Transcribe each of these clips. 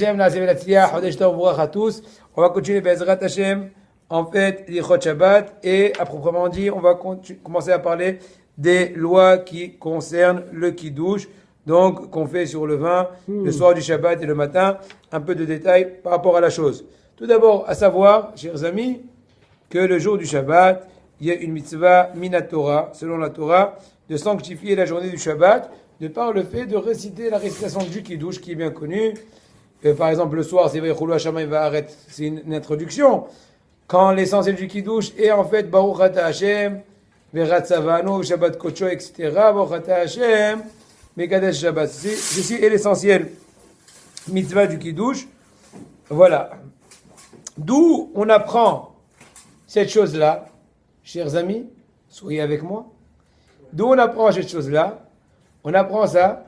On va continuer Bezrat Hashem, en fait, l'Ichot Shabbat, et à proprement dit, on va commencer à parler des lois qui concernent le Kiddush, donc qu'on fait sur le vin, le soir du Shabbat et le matin, un peu de détails par rapport à la chose. Tout d'abord, à savoir, chers amis, que le jour du Shabbat, il y a une mitzvah minatora, selon la Torah, de sanctifier la journée du Shabbat, de par le fait de réciter la récitation du Kiddush, qui est bien connue. Par exemple, le soir, c'est Vaychulu Hashamayim Va'aretz, c'est une introduction. Quand l'essentiel du Kiddush est en fait Baruch Ata Hashem, Veratzavano, Shabbat Kocho, etc. Baruch Ata Hashem, Mekadesh Shabbat. Ceci est l'essentiel mitzvah du Kiddush. Voilà. D'où on apprend cette chose-là, chers amis, soyez avec moi. D'où on apprend cette chose-là? On apprend ça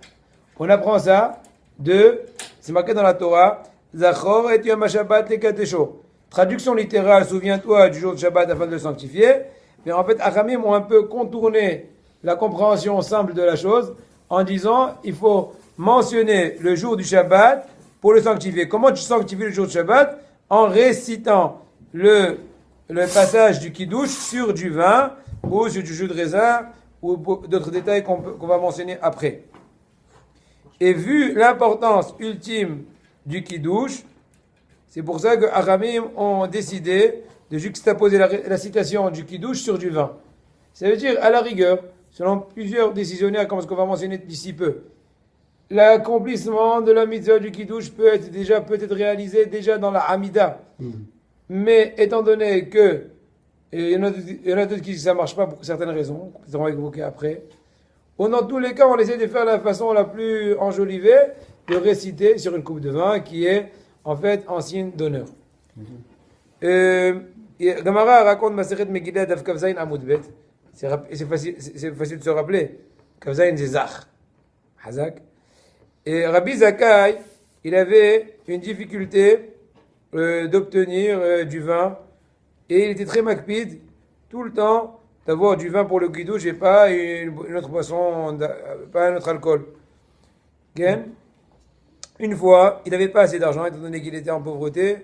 c'est marqué dans la Torah, Zachor et Yom HaShabbat lekadesho. Traduction littérale, souviens-toi du jour de Shabbat afin de le sanctifier. Mais en fait, Achamim ont un peu contourné la compréhension simple de la chose en disant, il faut mentionner le jour du Shabbat pour le sanctifier. Comment tu sanctifies le jour de Shabbat? En récitant le passage du Kiddush sur du vin ou sur du jus de raisin ou d'autres détails qu'on va mentionner après. Et vu l'importance ultime du Kiddush, c'est pour ça que Achamim ont décidé de juxtaposer la citation du Kiddush sur du vin. Ça veut dire, à la rigueur, selon plusieurs décisionnaires, comme ce qu'on va mentionner d'ici peu, l'accomplissement de la mitzvah du Kiddush peut être réalisé déjà dans la Hamida. Mais étant donné que, il y en a d'autres qui disent que ça ne marche pas pour certaines raisons, qu'on va évoquer après, dans tous les cas, on essaie de faire la façon la plus enjolivée, de réciter sur une coupe de vin qui est en fait en signe d'honneur. Gamara raconte Maseret Megillah Daf Kavzayin Amud Bet. C'est facile de se rappeler. Kavzayin c'est Zach. Hazak. Et Rabbi Zakkai, il avait une difficulté d'obtenir du vin et il était très makpid tout le temps d'avoir du vin pour le Kiddush et pas une autre boisson, pas un autre alcool. Again. Une fois, il n'avait pas assez d'argent étant donné qu'il était en pauvreté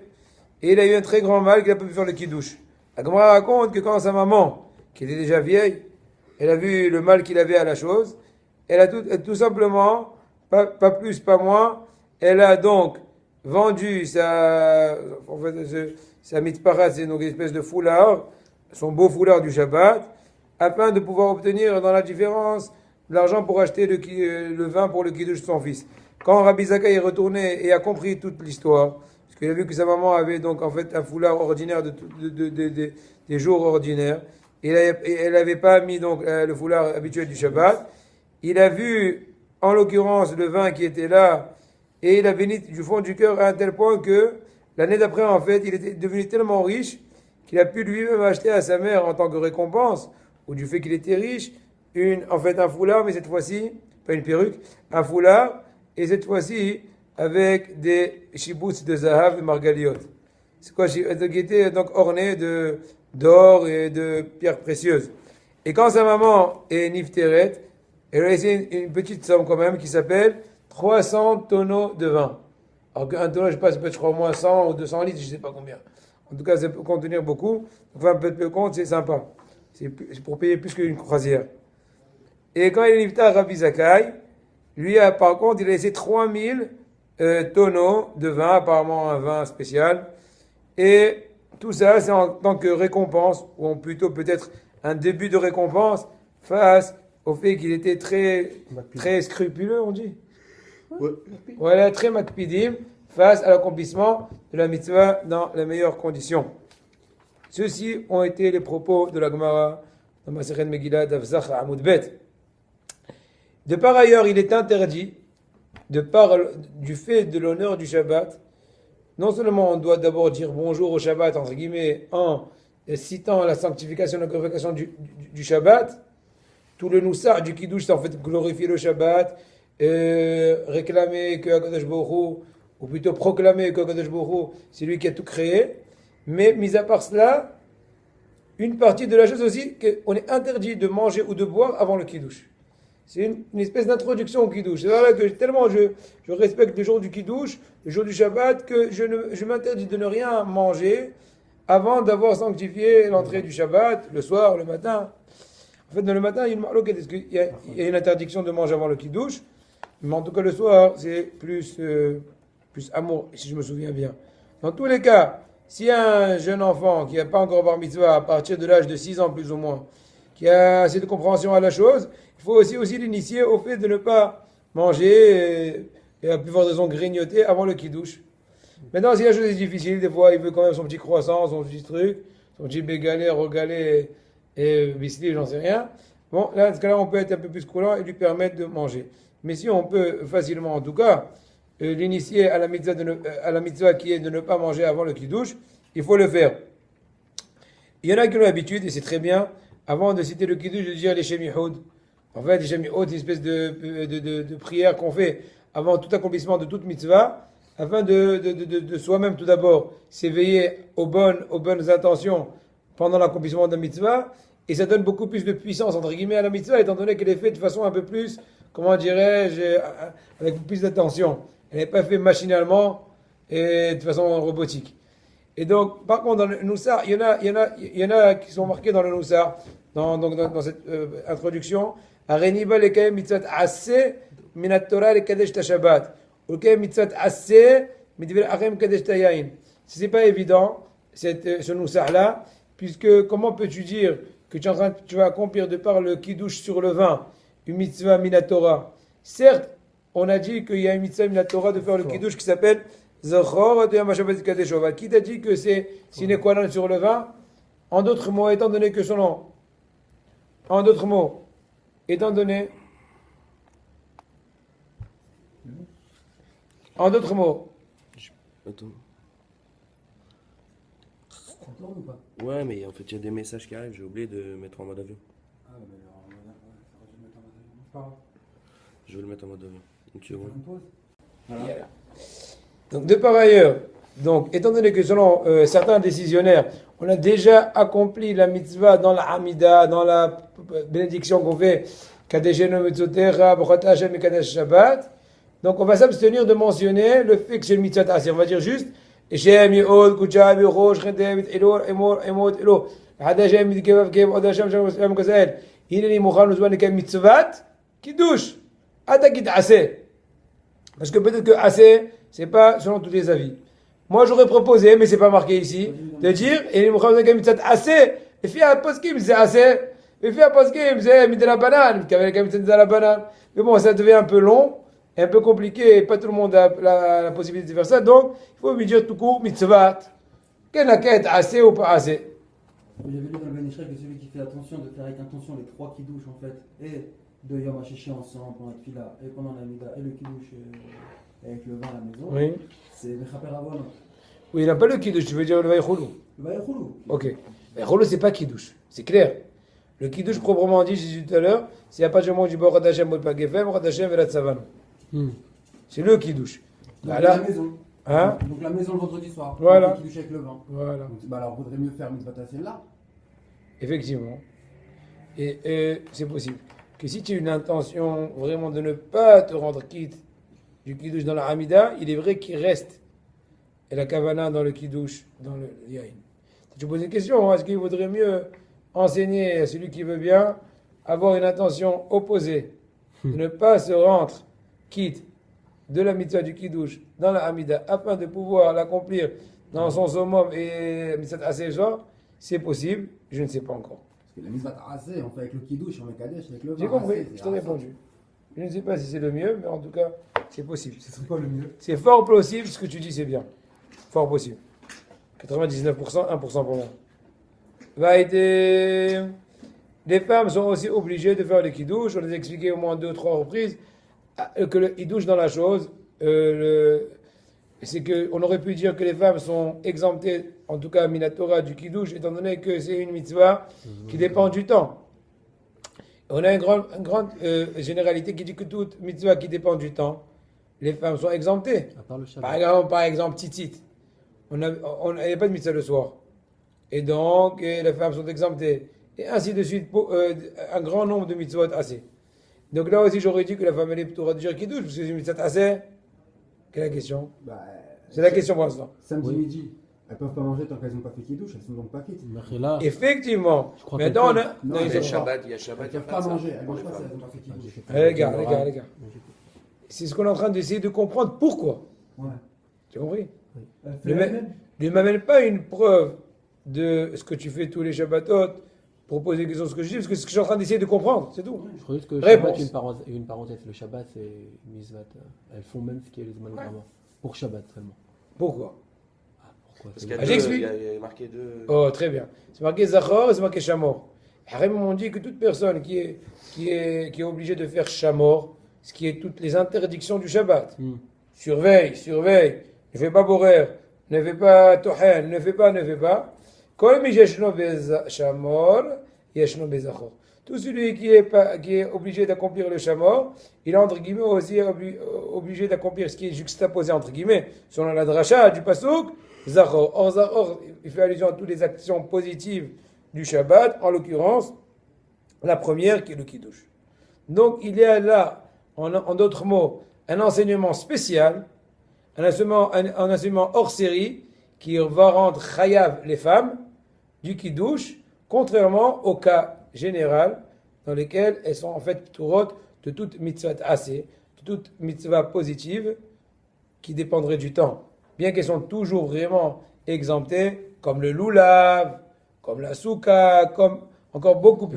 et il a eu un très grand mal qu'il a pu faire le Kiddush. La Gemara raconte que quand sa maman, qui était déjà vieille, elle a vu le mal qu'il avait à la chose, elle a tout simplement, pas plus, pas moins, elle a donc vendu sa mitparat, c'est donc une espèce de foulard, son beau foulard du Shabbat, afin de pouvoir obtenir dans la différence l'argent pour acheter le vin pour le Kiddush de son fils. Quand Rabbi Zakkai est retourné et a compris toute l'histoire, parce qu'il a vu que sa maman avait donc en fait un foulard ordinaire des jours ordinaires, et elle n'avait pas mis donc le foulard habituel du Shabbat, il a vu en l'occurrence le vin qui était là, et il a béni du fond du cœur à un tel point que l'année d'après en fait il était devenu tellement riche qu'il a pu lui-même acheter à sa mère en tant que récompense, ou du fait qu'il était riche, un foulard, mais cette fois-ci, pas une perruque, un foulard, et cette fois-ci, avec des chiboutz de zahav et margaliot. C'est quoi, qui était donc orné d'or et de pierres précieuses. Et quand sa maman est nifteret, elle a laissé une petite somme quand même qui s'appelle 300 tonneaux de vin. Alors qu'un tonneau, je sais pas, ça peut être, je crois, au moins 100 ou 200 litres, je sais pas combien. En tout cas, ça peut contenir beaucoup. Enfin, un peu de compte, c'est sympa. C'est pour payer plus qu'une croisière. Et quand il est invité à Rabbi Zakkai, lui, par contre, il a laissé 3000 tonneaux de vin, apparemment un vin spécial. Et tout ça, c'est en tant que récompense, ou plutôt peut-être un début de récompense, face au fait qu'il était très scrupuleux, on dit. Ouais. Voilà, très makpidim, face à l'accomplissement de la mitzvah dans les meilleures conditions. Ceux-ci ont été les propos de la Gemara dans Maseret Megillah Daf Zach Amud Bet. De par ailleurs, il est interdit, de par du fait de l'honneur du Shabbat, non seulement on doit d'abord dire bonjour au Shabbat, entre guillemets, en citant la sanctification, la glorification du Shabbat, tout le noussar du Kiddush, c'est en fait glorifier le Shabbat, réclamer que HaKadosh Baruch Hu, ou plutôt proclamer que HaKadosh Baruch Hu, c'est lui qui a tout créé. Mais, mis à part cela, une partie de la chose aussi, qu'on est interdit de manger ou de boire avant le Kiddush. c'est une espèce d'introduction au Kiddush. C'est vrai que tellement je respecte le jour du Kiddush, le jour du Shabbat, que je m'interdis de ne rien manger avant d'avoir sanctifié l'entrée du Shabbat, le soir, le matin. En fait, dans le matin, il y a une marloquette, parce qu'il y a une interdiction de manger avant le Kiddush, mais en tout cas, le soir, c'est plus amour, si je me souviens bien. Dans tous les cas, s'il y a un jeune enfant qui n'a pas encore bar mitzvah à partir de l'âge de 6 ans plus ou moins, qui a assez de compréhension à la chose, il faut aussi l'initier au fait de ne pas manger et à plus forte raison grignoter avant le kiddush. Maintenant, si la chose est difficile, des fois il veut quand même son petit croissant, son petit truc, son petit bégalé, rogalé et biscuit, j'en sais rien. Bon, là, dans ce cas-là, on peut être un peu plus coulant et lui permettre de manger. Mais si on peut facilement, en tout cas, l'initier à la mitzvah qui est de ne pas manger avant le kiddush, il faut le faire. Il y en a qui ont l'habitude, et c'est très bien, avant de citer le kiddush, de dire les shemihoud. En fait, les shemihoud, c'est une espèce de prière qu'on fait avant tout accomplissement de toute mitzvah, afin de soi-même tout d'abord s'éveiller aux bonnes intentions pendant l'accomplissement de la mitzvah, et ça donne beaucoup plus de puissance, entre guillemets, à la mitzvah, étant donné qu'elle est faite de façon un peu plus, comment dirais-je, avec plus d'attention. Elle n'est pas faite machinalement et de façon robotique. Et donc, par contre, dans le Noussar, il y en a qui sont marqués dans le Noussar, dans cette introduction. Areniba lekayem mitzvot assez minat Torah lekadesh ta Shabbat. Ou lekayem mitzvot assez midvel achem kadesh ta yain. C'est pas évident, ce Noussar-là, puisque comment peux-tu dire que tu vas accomplir de par le kiddush sur le vin, une mitzvah minat Torah? Certes, on a dit qu'il y a une mitzvah minat Torah de faire le kiddush qui s'appelle Zachor de Yom HaShabbat Kadesh. Qui t'a dit que c'est sine qua non sur le vin? En d'autres mots, étant donné que son nom. En d'autres mots, étant donné. En d'autres mots. Attends. Ça tourne ou pas? Ouais, mais en fait, il y a des messages qui arrivent, j'ai oublié de mettre en mode avion. Ah, mais alors, ça aurait dû mettre en mode avion. C'est pas grave. Je vais le mettre en mode avion. Une On seconde. fait une pause. Voilà. Yeah. Donc, de par ailleurs, donc, étant donné que selon certains décisionnaires, on a déjà accompli la mitzvah dans la Hamida, dans la bénédiction qu'on fait, Kadeshenu Mitzvotera, B'chot Hashem et Kadesh Shabbat, donc on va s'abstenir de mentionner le fait que c'est le mitzvah assez. On va dire juste, Shem Yehod, Kuchab, Yerosh, Chendem, Elor, Emot, Elo, Hadashem, Midkevav, Kev, Odashem, Shem, Kazael, Hineni, Mouchan, Nuzman, Nekem, Mitzvat, Kiddush, Atakit assez. Parce que peut-être que assez, c'est pas selon tous les avis. Moi, j'aurais proposé, mais c'est pas marqué ici, de dire, et les Mouchan, Nekem, Mitzvat, assez, et fi à poskim, c'est assez, et fi à poskim, c'est mis de la banane, de la banane. Mais bon, ça devient un peu long, et un peu compliqué, et pas tout le monde a la possibilité de faire ça, donc, il faut lui dire tout court, mitzvat. Quelle naquette, assez ou pas assez? J'avais lu dans le Ben Israël que celui qui fait attention de faire avec intention les trois kiddush en fait, et de Yom HaShishi ensemble pendant la Tfila, et pendant la Mida, et le kiddush avec le vin à la maison, Oui. c'est Mechaper Avon. Oui, il n'a pas le kiddush, tu veux dire le vaïchoulou. Le Vaïchoulou. Ok. Vaïchoulou, c'est pas kiddush, c'est clair. Le kiddush, proprement dit, j'ai dit tout à l'heure, c'est à partir du moment où du Borad Hashem, Bol Pagefem, Borad Hashem, Velat Savano. C'est le kiddush. Donc Bah, là, la maison. hein? Donc la maison le vendredi soir. Voilà. Le kiddush avec le vin. Voilà. Donc, bah alors, vaudrait mieux faire Mitzvah Tassel là. Effectivement. Et c'est possible que si tu as une intention vraiment de ne pas te rendre quitte du kiddush dans la Hamida, il est vrai qu'il reste et la kavana dans le kiddush, dans le yain. Si tu poses une question, est-ce qu'il vaudrait mieux enseigner à celui qui veut bien avoir une intention opposée, de ne pas se rendre quitte de la mitzvah du kiddush dans la Hamida afin de pouvoir l'accomplir dans son summum et mitzvah assez soir, c'est possible, je ne sais pas encore. Parce que la Mitzvah Tassel, on fait avec le kiddush, on met Kadesh avec le vin. J'ai compris, Assez, je c'est t'ai assez. répondu. Je ne sais pas si c'est le mieux, mais en tout cas, c'est possible. Ce serait quoi le mieux? C'est fort possible, ce que tu dis, c'est bien. Fort possible. 99%, 1% pour moi. Va aider. Les femmes sont aussi obligées de faire le kiddush. On les a expliqué au moins 2 ou 3 reprises que le kiddush dans la chose, c'est qu'on aurait pu dire que les femmes sont exemptées, en tout cas minatora, du kiddush, étant donné que c'est une mitzvah qui dépend du temps. On a une grande généralité qui dit que toute mitzvah qui dépend du temps, les femmes sont exemptées. À part le Shabbat. Par exemple, titit. Il n'y a pas de mitzvah le soir. Et donc, les femmes sont exemptées. Et ainsi de suite, pour un grand nombre de mitzvot assez. Donc là aussi, j'aurais dit que la femme, elle est plutôt de dire qui douche, parce que c'est une mitzvah assez. Quelle est la question? Bah, C'est la question pour l'instant. samedi Oui. midi, elles peuvent pas manger tant qu'elles n'ont pas fait kidouche, elles sont donc pas quittes. Mais là, Effectivement. Je crois Maintenant, on qu'elle a. Non, Non, mais ils Il y a sont pas. Shabbat, il y a Shabbat, Elles il y a peuvent pas pas de ça manger, elles pour mangent les pas si femmes. elles n'ont pas fait kidouche. Les gars. C'est ce qu'on est en train d'essayer de comprendre. Pourquoi? Ouais. Tu as compris? Elle fait Ne la m'a- même. ne m'amène pas une preuve de ce que tu fais tous les Shabbatot pour poser des questions sur ce que je dis, parce que c'est ce que je suis en train d'essayer de comprendre, c'est tout. je crois juste que le Réponse. Shabbat, une parenthèse, le Shabbat c'est Mizvat. Elles font même ce qui est le Zman Grama. Pour Shabbat seulement. Pourquoi? Ah, pourquoi Parce c'est- qu'il y a Ah, deux- j'explique. il y a marqué deux. Oh, très bien. C'est marqué Zachor, c'est marqué Shamor. Harim m'ont dit que toute personne qui est obligée de faire Shamor, ce qui est toutes les interdictions du Shabbat, surveille, ne fais pas borer, ne fais pas tohen, ne fais pas. Kol mi yeshno Shamor, yeshno bezachor. Tout celui qui est obligé d'accomplir le Shamor, il est entre guillemets aussi obligé d'accomplir ce qui est juxtaposé entre guillemets, selon la dracha du Pasuk, Zachor. Or, Zachor, il fait allusion à toutes les actions positives du Shabbat, en l'occurrence, la première qui est le Kiddush. Donc, il y a là, en d'autres mots, un enseignement spécial, un enseignement hors série, qui va rendre chayav les femmes du Kiddush, contrairement au cas général dans lesquels elles sont en fait pturot de toute mitzvah assez, de toute mitzvah positive qui dépendrait du temps. Bien qu'elles sont toujours vraiment exemptées, comme le lulav, comme la souka, comme encore beaucoup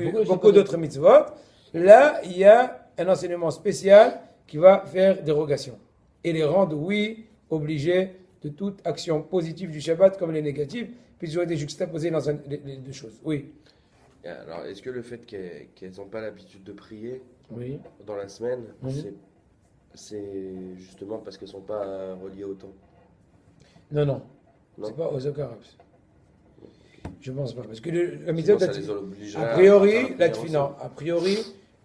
d'autres mitzvot. Là, il y a un enseignement spécial qui va faire dérogation et les rendre, oui, obligés de toute action positive du Shabbat comme les négatives, puisqu'ils ont été juxtaposés dans les deux choses. Oui. Et alors, est-ce que le fait qu'elles n'ont pas l'habitude de prier Oui. dans la semaine, Mhm. c'est justement parce qu'elles ne sont pas reliées au temps? Non. Non. C'est pas aux arabes. Je pense pas. Parce que la Sinon, mitzvah, ça les obligerait a à priori, faire la prière tefila, aussi. a priori,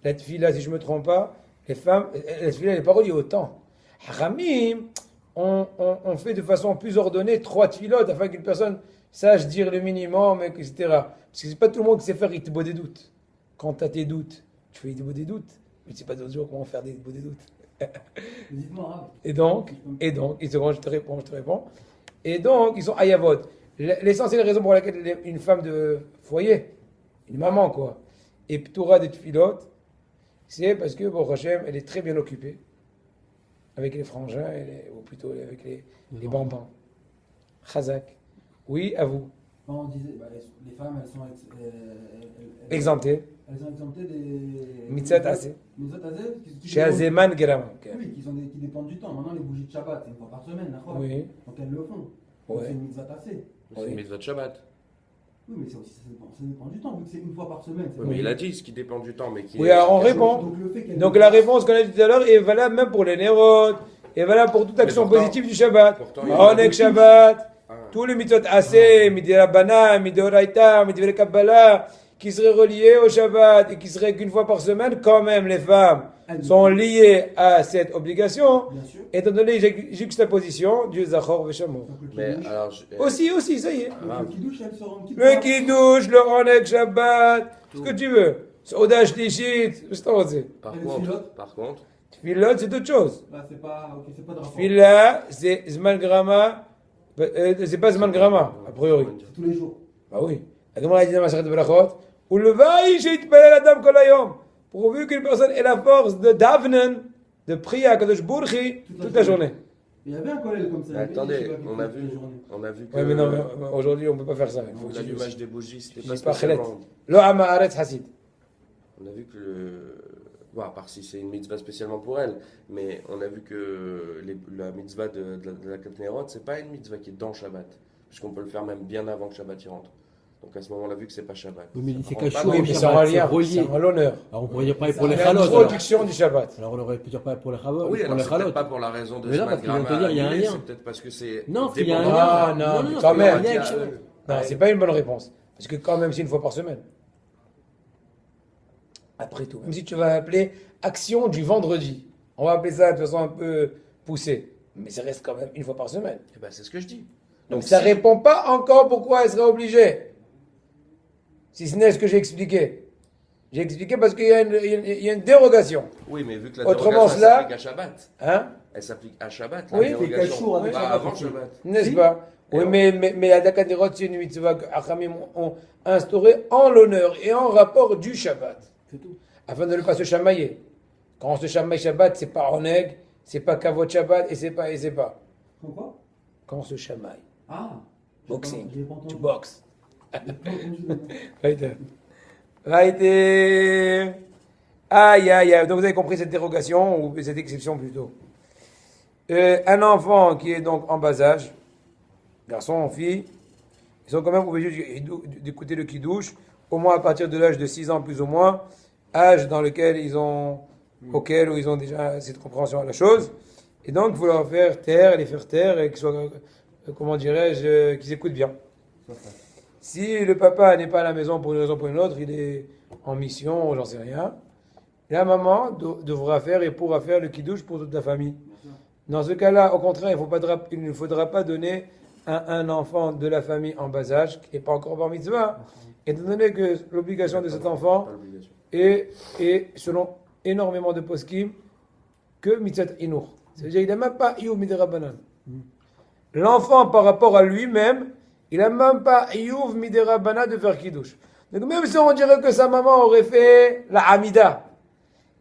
la tefila, si je ne me trompe pas, les femmes, la tefila n'est pas reliée au temps. Haramim, on fait de façon plus ordonnée 3 tefilotes afin qu'une personne sache dire le minimum, etc. Parce que c'est pas tout le monde qui sait faire itbo des doutes. Quand tu as tes doutes, tu fais itbo des doutes, mais tu sais pas d'autres jours comment faire des itbo des doutes. Dites-moi, Rav. Et donc, une seconde, je te réponds. Et donc, ils sont ayavot. L'essentielle raison pour laquelle une femme de foyer, une maman quoi, est ptoura des tfilotes, c'est parce que, bon, Hachem, elle est très bien occupée avec les frangins, ou plutôt avec les bambins. Chazak. Oui, à vous. On disait, bah, les femmes, elles sont Exempté. elles sont exemptées des Mitzat assez. mitzvot assez, Chez Azeman Geram. Oui, qui dépendent du temps. Maintenant, les bougies de Shabbat, c'est une fois par semaine, d'accord? Oui. Donc elles le font. Donc Ouais. c'est une mitzvah assez. C'est Oui. une mitzvah de Shabbat. Oui, mais ça dépend du temps, vu que c'est une fois par semaine. c'est Oui, pas- mais il a dit ce qui dépend du temps, mais qui Oui, est- alors on qui est- répond. Donc, le fait qu'elles Donc le la fassent- réponse qu'on a dit tout à l'heure est valable même pour les nérodes, et valable pour toute action pourtant- positive du Shabbat. pourtant, il y a Onek beaucoup- Shabbat, Ah. tous les mitzvot assez, midi Rabbana, midi Oraita, midi Kabbalah, qui seraient reliés au Shabbat et qui seraient qu'une fois par semaine, quand même les femmes Elles sont le font. liées à cette obligation, Bien sûr. étant donné la juxtaposition du Zachor Veshamor. Donc le Mais kiddush, alors, Aussi, ça y est. donc, le kiddush, elles seront petites. Le Kiddush, le Onek Shabbat, ce que tu veux. Soda Shlishit, ce que tu veux. par Et les contre, filotes par contre, Tfilot, c'est autre chose. Là, c'est pas, ok, c'est pas de rapport. Fila, c'est Zman Grama, c'est pas Zman Grama, a priori. C'est tous les jours. Bah oui. La Gemara dit dans Masechet Berachot, ou le vaï sheitpalel adam kol hayom, pourvu qu'une personne ait la force de davnen, de prier à Kadosh Burchi toute la journée. Il y avait un collègue comme ça. il y avait des attendez, shiva qui on a priaient vu, toute la journée. on a vu que Ouais, mais non, mais aujourd'hui on peut pas faire ça. Il faut que tu l'allumage des bougies, c'était tu pas dis pas Khelet. spécialement. Lo ama aretz hasid. On a vu que bon, à part si c'est une mitzvah spécialement pour elle, mais on a vu que la mitzvah de la Katnerot, c'est pas une mitzvah qui est dans Shabbat, puisqu'on peut le faire même bien avant que Shabbat y rentre. Donc à ce moment-là, vu que c'est pas Shabbat. Oui, mais ça c'est prend caché pas au Oui, dans- mais c'est Shabbat, en c'est lien, relié. c'est en l'honneur. Alors on pourrait dire pareil pour les C'est chalotes. l'introduction du Shabbat. Alors on aurait pu dire pareil pour les chalotes. Oui, pour alors les c'est peut-être chalotes. pas pour la raison de Mais là, Zman parce qu'ils vont te Grama dire, il y a un annulé, lien. c'est peut-être parce que c'est Non, parce qu'il y a un dépendant. lien. Ah, non, mais parce quand qu'il y a un même. lien avec Shabbat. Non, c'est pas une bonne réponse. Parce que quand même, c'est une fois par semaine. Après tout, même si tu vas appeler action du vendredi, on va appeler ça de façon un peu poussée, mais ça reste quand même une fois par semaine. Eh ben, c'est ce que je dis. Donc ça répond pas encore pourquoi elle serait obligée. Si ce n'est ce que j'ai expliqué. J'ai expliqué parce qu'il y a une dérogation. Oui, mais vu que la Autrement, dérogation elle cela- s'applique à Shabbat. Hein? Elle s'applique à Shabbat, la Oui. C'est quel dérogation. jour avec Pas Shabbat, avant aussi. Shabbat. N'est-ce Si. pas? Oui, Et mais la Dakadirot, c'est une mitzvah que Achamim ont instaurée en l'honneur et en rapport du Shabbat, C'est tout. afin de ne pas se chamailler. Quand on se chamaille Shabbat, c'est pas oneg, c'est pas kavod Shabbat et c'est pas. Comme quoi? Quand on se chamaille, Ah. boxing, J'ai pas entendu. tu boxes. J'ai pas entendu. Right. Right. Aïe, aïe, aïe. Donc vous avez compris cette dérogation, ou cette exception plutôt. Un enfant qui est donc en bas âge, garçon ou fille, ils sont quand même obligés d'écouter le kidouche, au moins à partir de l'âge de 6 ans plus ou moins, âge dans lequel auquel ils ont déjà cette compréhension à la chose. Et donc il faut leur faire taire, les faire taire, et qu'ils soient, comment dirais-je, qu'ils écoutent bien. Si le papa n'est pas à la maison pour une raison ou pour une autre, il est en mission, j'en sais rien, la maman devra faire et pourra faire le kidouche pour toute la famille. Dans ce cas-là, au contraire, il ne faudra pas donner à un enfant de la famille en bas âge, qui n'est pas encore bar mitzvah, étant donné que l'obligation de cet enfant Pas l'obligation. est selon énormément de poskim, que mitzvah inour. C'est-à-dire qu'il n'a même pas iyuv midera banan. L'enfant, par rapport à lui-même, il n'a même pas iyuv midera banan de faire kiddush. Donc même si on dirait que sa maman aurait fait la amida,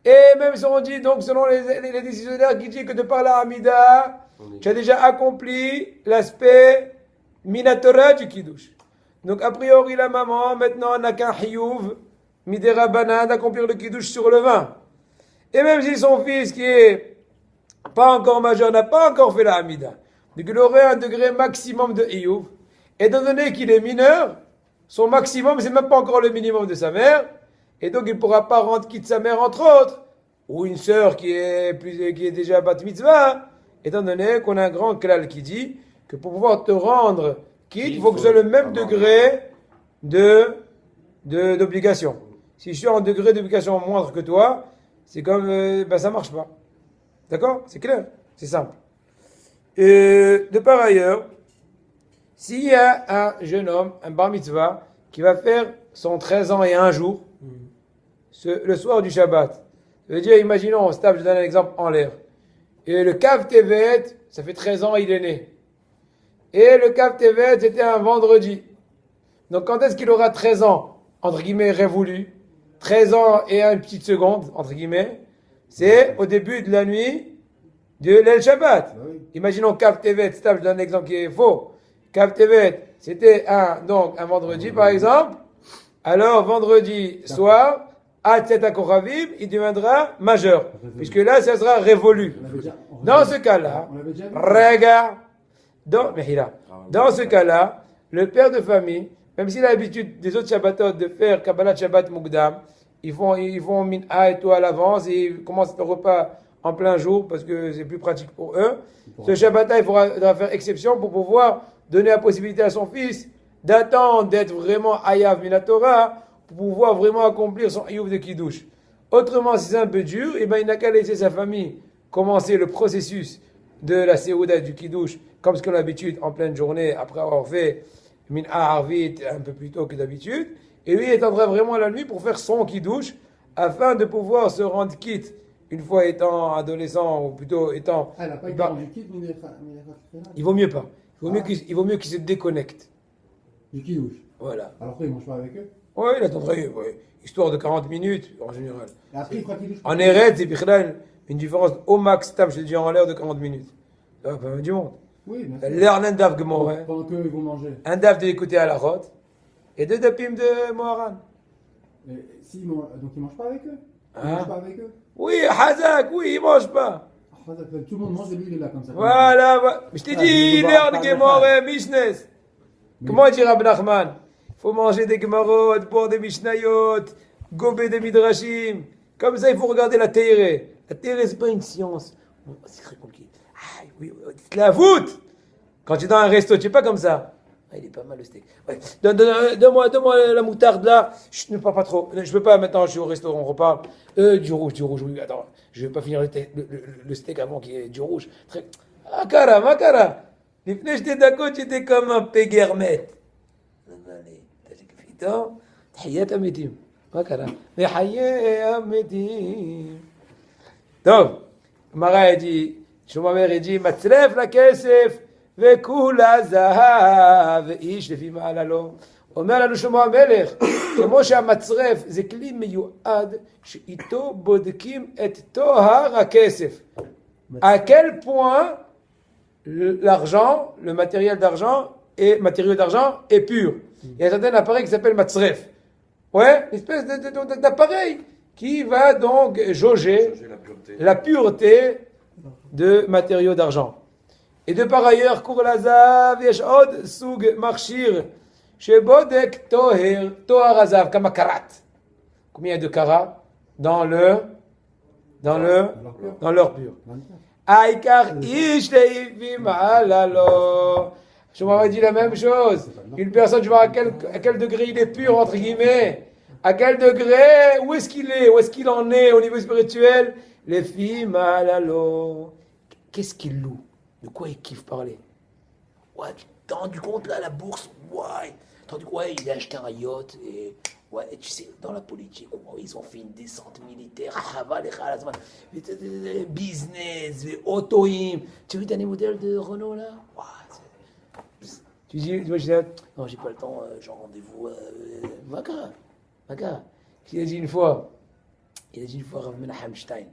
et même si on dit, donc selon les décisionnaires qui disent que de par la amida, tu as déjà accompli l'aspect minatora du kiddush. Donc a priori la maman maintenant n'a qu'un hiyuv midera banan d'accomplir le kiddush sur le vin. Et même si son fils qui est pas encore majeur n'a pas encore fait la Hamida, donc il aurait un degré maximum de Iyuv, étant donné qu'il est mineur, son maximum c'est même pas encore le minimum de sa mère, et donc il ne pourra pas rendre quitte sa mère entre autres, ou une sœur qui est déjà bat mitzvah, étant donné qu'on a un grand klal qui dit que pour pouvoir te rendre quitte, il faut que ce soit le même degré d'obligation. Si je suis en degré d'obligation moindre que toi, c'est comme, ça marche pas. D'accord? C'est clair? C'est simple. De par ailleurs, s'il y a un jeune homme, un bar mitzvah, qui va faire son 13 ans et un jour, le soir du Shabbat, ça veut dire, imaginons, je donne un exemple en l'air, et le Kav Tevet, ça fait 13 ans, il est né. Et le Kav Tevet, c'était un vendredi. Donc quand est-ce qu'il aura 13 ans, entre guillemets, révolu? 13 ans et une petite seconde, entre guillemets, c'est au début de la nuit de l'El Shabbat. oui. Imaginons Kav Tevet, je donne un exemple qui est faux. Kav Tevet, c'était un vendredi par exemple. Alors vendredi soir, à Tzeta Koravim, il deviendra majeur. Puisque là, ça sera révolu. Dans ce cas-là, On l'avait déjà vu. regarde, dans ce cas-là, le père de famille, même s'il a l'habitude des autres Shabbatot de faire Kabbalat Shabbat Mugdam, ils font min'a et tout à l'avance et ils commencent le repas en plein jour parce que c'est plus pratique pour eux. Ce Shabbat, il faudra faire exception pour pouvoir donner la possibilité à son fils d'attendre d'être vraiment Ayav Minatora pour pouvoir vraiment accomplir son Ayoub de Kiddush. Autrement, si c'est un peu dur, il n'a qu'à laisser sa famille commencer le processus de la Séouda du Kiddush comme ce qu'on a l'habitude en pleine journée après avoir fait Min'a Arvit un peu plus tôt que d'habitude. Et lui, il attendra vraiment la nuit pour faire son kiddush afin de pouvoir se rendre quitte une fois étant adolescent ou plutôt étant. Ah, elle n'a pas été Bah, rendue quitte, mais il vaut mieux pas. Il vaut mieux qu'il se déconnecte. du kidouche. Voilà. Alors après, il ne mange pas avec eux. Oui, il attendrait, histoire de 40 minutes en général. Et après, il fera kidouche. En Eretz, c'est Bichlal, une différence au max, je te dis en l'air de 40 minutes. Ça va pas mal du monde. Oui, bien sûr. L'air d'un daf Gemorah, Pendant qu'eux, ils vont manger. un daf de l'écouter à la rote et deux dapim de Moharan. Et donc, ils ne mangent pas avec eux. Ils ne Hein? mangent pas avec eux. Oui, Hazak, oui, il mange pas. Ah, tout le monde mange et lui, il est là comme ça. Voilà. Je t'ai Ah, dit, je vais l'air voir de par Gemorah, Mishnes. Comment dit Rabbi Nachman? Il faut manger des Gemarot, boire des Mishnayot, gober des Midrashim. Comme ça, il faut regarder la Teiré. La Teiré, c'est pas une science. Bon, c'est très compliqué. Ah, oui, dites la voûte. Quand tu es dans un resto, tu es pas comme ça. Ah, il est pas mal le steak. Ouais. Donne-moi la moutarde là. Je ne parle pas trop. Je peux pas maintenant, je suis au restaurant, on reparle. Du rouge, oui. Attends, je vais pas finir le steak avant qu'il y ait du rouge. Très... Makara. לפני שתי דקות j'étais comme un péguermet. תחיית המתים. מה קרה? וחיי המתים. טוב, גמרא dit, שלמה המלך dit, מצרף לכסף וכולה זהב, ואיש לפי מעלה לו. אומר לנו שלמה המלך, כמו שהמצרף זה כלי מיועד שאיתו בודקים את טוהר הכסף. À quel point l'argent, le matériel d'argent et matériau d'argent est pur. Il y a un certain appareil qui s'appelle matzref. Ouais, une espèce d'appareil qui va donc jauger la pureté de matériaux d'argent. Et de par ailleurs, cour lazav yesh od sug marchir shebodek toher tohar azav kama karat. Combien il y a de carats dans leur pur? Aïkar ish leivim alalo. Je m'avais dit la même chose. Une personne, je vois à quel degré il est pur, entre guillemets. À quel degré, où est-ce qu'il est, où est-ce qu'il en est au niveau spirituel. Les filles malalo. Qu'est-ce qu'il loue? De quoi il kiffe parler? Ouais, tu t'es rendu compte là, la bourse? Ouais. T'as rendu quoi? Il a acheté un yacht et. Ouais, tu sais, dans la politique, ils ont fait une descente militaire, business, autoim. Tu as vu les modèles de Renault là? Ouais, tu dis, moi je dis, non, j'ai pas le temps, j'ai un rendez-vous. Maga. Il a dit une fois, Rav Menachem Stein,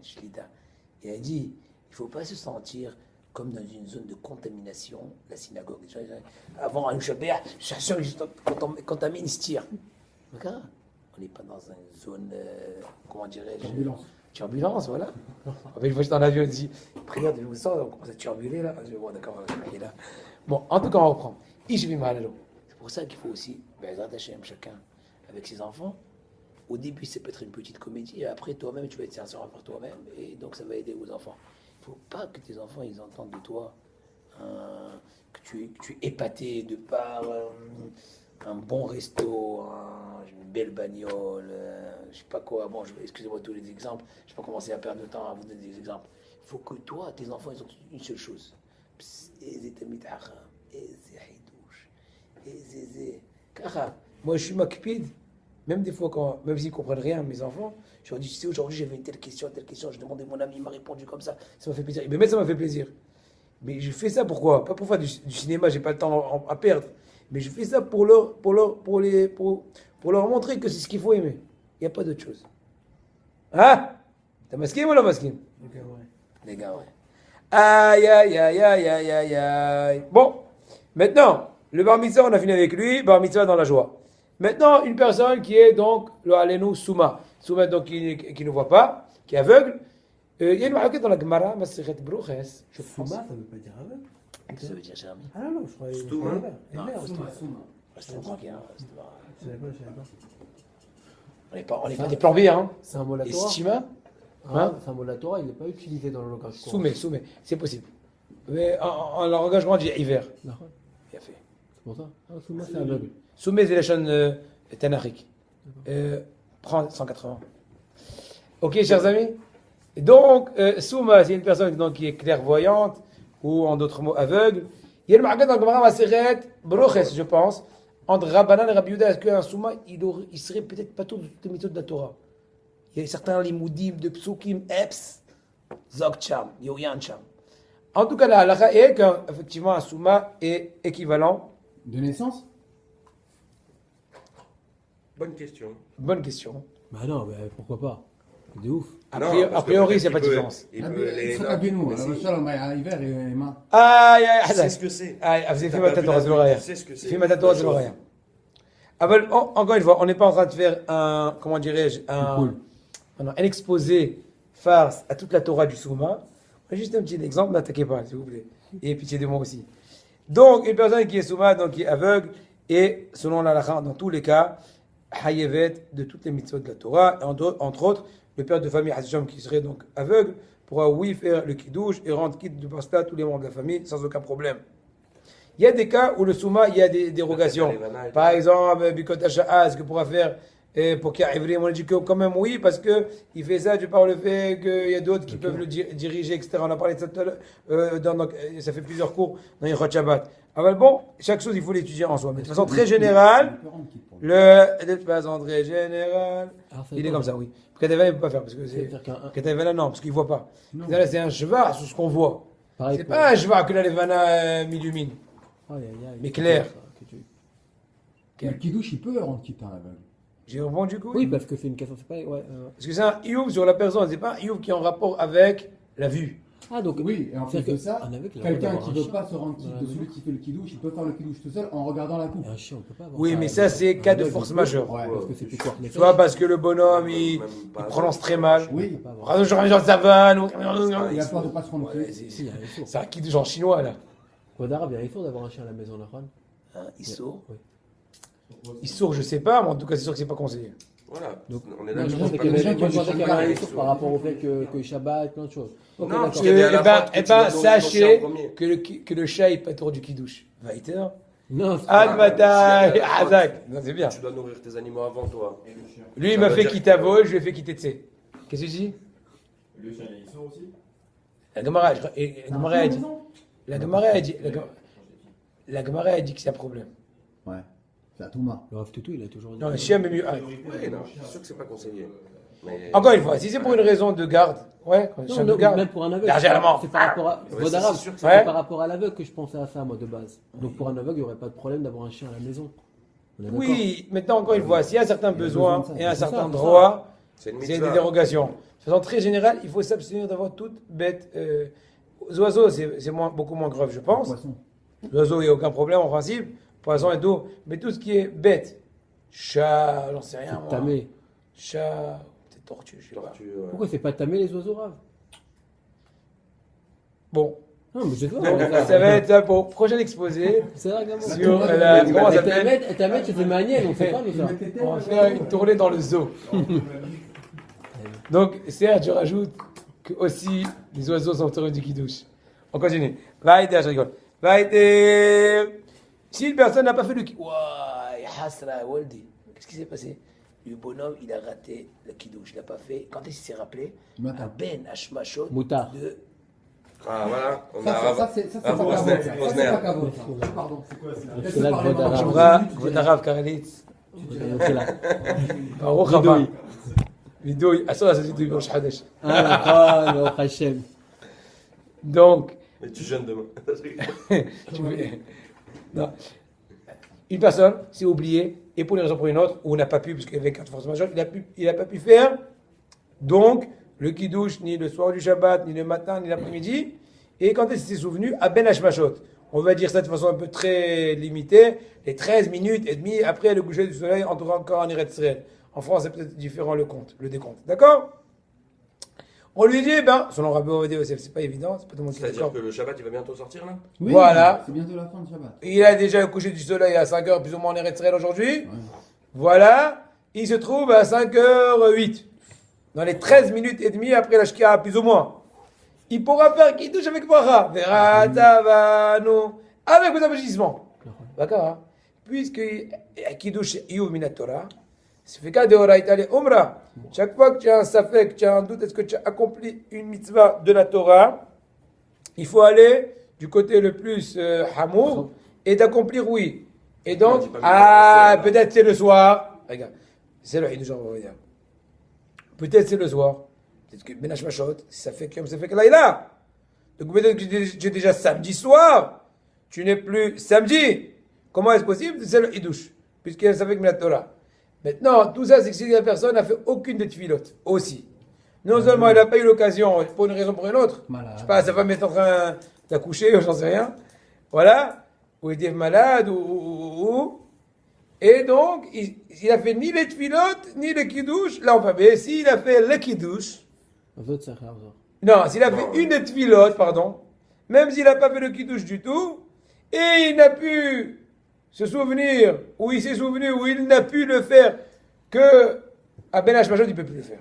il a dit, il ne faut pas se sentir comme dans une zone de contamination, la synagogue. Avant, un Shabbat, je suis sûr que contamine, se tire. On n'est pas dans une zone, comment dirais-je? Turbulence, voilà. Une fois j'étais en avion, on dit, prière de vous sens, on commence à turbuler là. Je dis, bon, d'accord, là. Bon, en tout cas, on reprend. C'est pour ça qu'il faut aussi, chacun avec ses enfants. Au début, ça peut être une petite comédie, et après, toi-même, tu vas être sincère par toi-même, et donc ça va aider aux enfants. Il ne faut pas que tes enfants, ils entendent de toi que tu es épaté de par un bon resto, une belle bagnole, je sais pas quoi. Bon, excusez-moi tous les exemples, je ne vais pas commencer à perdre de temps à vous donner des exemples. Il faut que toi, tes enfants, ils ont une seule chose. Moi, je suis makpid, même des fois, même s'ils ne comprennent rien, mes enfants, je leur dis, tu sais, aujourd'hui, j'avais une telle question, je demandais à mon ami, il m'a répondu comme ça m'a fait plaisir. Et même ça m'a fait plaisir. Mais je fais ça pourquoi? Pas pour faire du cinéma, j'ai pas le temps à perdre. Mais je fais ça pour leur montrer que c'est ce qu'il faut aimer. Il n'y a pas d'autre chose. Hein? T'as masqué ou la masqué? Les gars, ouais. Aïe, aïe, aïe, aïe, aïe, aïe, aïe. Bon, maintenant, le bar mitzvah, on a fini avec lui, bar mitzvah dans la joie. Maintenant, une personne qui est donc le Alenu Souma. Souma, donc, qui ne voit pas, qui est aveugle. Il y a une marque dans la Gemara, Maseret Bruches. Souma, ça ne veut pas dire aveugle. Qu'est-ce que ça veut dire, cher ami? Ah non, je croyais. Stouma. C'est tranquille, hein. Je savais pas. On n'est pas des plombiers, hein. C'est un mot la Et Torah. Stima, C'est un mot la Torah, il n'est pas utilisé dans le langage courant. Soumé, c'est possible. Mais en langage grand, dit hiver. D'accord. Il a fait. C'est pour ça. Ah, Souma, c'est aveugle. Soumé, c'est la chaîne Tanakhique. Prends 180. Ok, chers amis. Et donc, Souma, c'est une personne donc, qui est clairvoyante, ou en d'autres mots, aveugle. Il y a le marqué dans le Gemara Maseret Broches, je pense, entre Rabbanan et Rabbi Yehuda. Est-ce qu'un Souma, il serait peut-être pas tout de toutes les méthodes de la Torah? Il y a certains limoudim de psukim, eps, zog cham, yoyan cham. En tout cas, la halakha est qu'effectivement, un Souma est équivalent. De naissance? Bonne question. Bonne question. Bah non, mais pourquoi pas? De ouf. A priori, il n'y a pas de différence. Il peut aller. nous, Mais si. à hiver et main. Aïe, aïe, Tu sais aïe. ce que c'est. Vous avez fait ma tête de l'oreille. Tu sais ce que c'est. Fais ma tête de l'oreille. Encore une fois, on n'est pas en train de faire un, comment dirais-je, un exposé farce à toute la Torah du Souma. Juste un petit exemple, n'attaquez pas, s'il vous plaît. Et pitié de moi aussi. Donc, une personne qui est Souma, donc qui est aveugle, et selon la halakha, dans tous les cas, hayevet de toutes les mitzvot de la Torah, et entre autres, le père de famille Hasham qui serait donc aveugle pourra oui faire le kiddush et rendre quitte de pasta tous les membres de la famille sans aucun problème. Il y a des cas où le souma, il y a des dérogations. Par exemple, Bikot Hasha'a, est-ce que pourra faire Et pour qu'il y ait Ivrim, on a dit que quand même oui, parce qu'il fait ça, du par le fait qu'il y a d'autres qui peuvent le diriger, etc. On a parlé de ça tout à l'heure, ça fait plusieurs cours dans Ilchot Shabbat. Ah ben bon, chaque chose, il faut l'étudier en soi. Mais de façon très générale, de façon très générale, il est comme ça, oui. Katavala, il ne peut pas faire, parce que c'est. Katavala, non, parce qu'il ne voit pas. Katavala, c'est un shva sur ce qu'on voit. Pareil C'est pour- pas un shva que la Levana m'illumine. Aïe, aïe, aïe. Mais clair. Le kidouche, il peut rendre quitte à l'aveugle. J'ai répondu du coup. Oui, parce que c'est une question, c'est pas. Ouais, Parce que c'est un iouf sur la personne, c'est pas un iouf qui est en rapport avec la vue. Ah, donc. Oui, et en plus c'est-à-dire de ça, qu'un aveugle, il a le droit quelqu'un d'avoir qui un ne veut chien. pas se rendre quitte Dans la de maison. celui qui fait le kidouche, il peut faire le kidouche tout seul en regardant la coupe. Un chien, on peut pas avoir. Oui, mais ça, c'est cas de aveugle, force il peut. majeure. Ouais. Parce que c'est plus fort. Tu vois, parce que le bonhomme, il Même pas prononce très mal. Oui, Par exemple, genre de savane. Ou... il a peur de pas se rendre Ouais, quitte. c'est- Si, il y a un sourd. c'est un kid genre chinois là. Au Darab, il y a un sourd d'avoir un chien à la maison, la Ron. Il sourd. Oui. Il sourd, je sais pas, mais en tout cas, c'est sûr que c'est pas conseillé. Voilà, Donc, on est Non, là. je gens pensais qui qu'il y avait ont des moi, je pensais chiens qu'il y avait un avec sourd sur- par rapport au fait que Shabbat, plein de choses. Ok, Non, d'accord. parce qu'il y avait à la fois que tu dois nourrir ton chien Sachez en premier. que le chat est pas tour du kidouche. Vaiter. Non, c'est Ad bataille. si, Azak. Non, c'est bien. Tu dois nourrir tes animaux avant toi. Lui, il Ça m'a veut fait dire quitter à que- vol, je lui ai fait quitter de ses. Qu'est-ce que tu dis? Le chien, il sort aussi. La Gemara, a dit. La Gemara a dit. La Gemara a dit que c'est un problème. Ouais, c'est à Touma. Le Rav Toutou, il a toujours dit. Non, le chien, mais mieux. Oui, non, c'est sûr que c'est pas conseillé. Mais... Encore une fois, si c'est pour une raison de garde, ouais, quand le Non, chien non, de garde. même pour un aveugle. Dernièrement. C'est par rapport à. Ouais, Au ça, Darab, c'est sûr que c'est Ouais. par rapport à l'aveugle que je pensais à ça, moi, de base. Donc pour un aveugle, il n'y aurait pas de problème d'avoir un chien à la maison. On est d'accord. Oui, maintenant, encore une fois, s'il y a un certain besoin besoin de ça. et un C'est certain ça, c'est droit, C'est une c'est des mitzvah. dérogations. De façon très générale, il faut s'abstenir d'avoir toute bête. Aux oiseaux, c'est beaucoup moins grave, je pense. Poisson. Les oiseaux, il n'y a aucun problème en principe. Poisson et tout. Mais tout ce qui est bête, chat, j'en sais rien. C'est moi. tamé. Chat, peut-être tortue, je sais pas. Tortue, ouais. Pourquoi c'est pas tamé les oiseaux raves? Bon, Non, mais je sais donc, pas. ça va être ça pour prochain exposé C'est vrai, gamin. sur la. Comment ça s'appelle? Et Tamet, c'est maniel, on sait pas, nous ça. On va faire une tournée dans le zoo. Donc, Serge, je rajoute que aussi les oiseaux sont heureux du kidouche. On continue. Vaïter, je rigole. Vaïter. Si une personne n'a pas fait le kidouche. Ouah, hasra, waldi. Qu'est-ce qui s'est passé? Le bonhomme, il a raté le kidouche. Il n'a pas fait. Quand est-ce qu'il s'est rappelé? Matin. Un ben hashmashot Moutard. de. Ah, voilà. On a Ça, c'est pas Rav Kavod, Posner. ça. Ça, Posner. c'est pas Kavod, ça. Pardon. C'est quoi ça? C'est là le parler vote dans le arabe. Shomra, minutes, Vodarav Karelitz. C'est là. Baruch Vidouille. haba. Vidouille. Ah, ça, c'est Vidouille Rosh Hadesh. Ah, le Hachem. Donc, Mais tu jeûnes demain. tu veux- non. Une personne s'est oubliée, et pour une raison ou pour une autre, ou n'a pas pu, parce qu'il y avait quatre forces majeures, il n'a pas pu faire. Donc, le kidouche, ni le soir du Shabbat, ni le matin, ni l'après-midi. Et quand il s'est souvenu, à Ben Hashmashot. On va dire ça de façon un peu très limitée, les 13 minutes et demie après le coucher du soleil, entourant encore en Eretz Israël. En France, c'est peut-être différent le décompte. D'accord? On lui dit, ben, selon Rabbi Ovadia Yosef, c'est pas évident, c'est pas tout le monde qui est C'est-à-dire d'accord. que le Shabbat, il va bientôt sortir là? Oui, Voilà. C'est bientôt la fin de Shabbat. Il a déjà le coucher du soleil à 5h, plus ou moins en Eretz Israël aujourd'hui. Voilà. Il se trouve à 5h08. Dans les 13 minutes et demie après la Shkia, plus ou moins. Il pourra faire Kiddush avec Bracha. Vera Tavanu. Avec vos applaudissements. D'accord, hein? Puisque Kiddush Iyuv Minat Torah, c'est fait qu'à Deoraita le Umrah. Chaque fois que tu as un safek, tu as un doute, est-ce que tu as accompli une mitzvah de la Torah, il faut aller du côté le plus hamour et d'accomplir oui. Et donc, dit pas ah, mitzvah, peut-être c'est le soir. Regarde, c'est le Hiddush, on va dire. Peut-être c'est le soir. Peut-être que Ben Hashmashot, ça fait comme ça fait que là, il a. Donc peut-être que tu es déjà samedi soir. Tu n'es plus samedi. Comment est-ce possible? C'est le Hiddush. Puisque ça fait que la Torah. Maintenant, tout ça, c'est que si la personne n'a fait aucune des tfilotes aussi. Non seulement elle n'a pas eu l'occasion, pour une raison ou pour une autre. Malade. Je sais pas, sa femme est en train d'accoucher, j'en sais rien. Voilà. Ou il est malade, ou. Et donc, il a fait ni les tfilotes, ni le kiddush. Là, on peut mais s'il a fait le kiddush, Votre ça fait non, s'il a fait une des tfilotes, pardon, même s'il n'a pas fait le kiddush du tout, et il n'a pu se souvenir, ou il s'est souvenu, ou il n'a pu le faire, que à Ben Hashmashot, il ne peut plus le faire.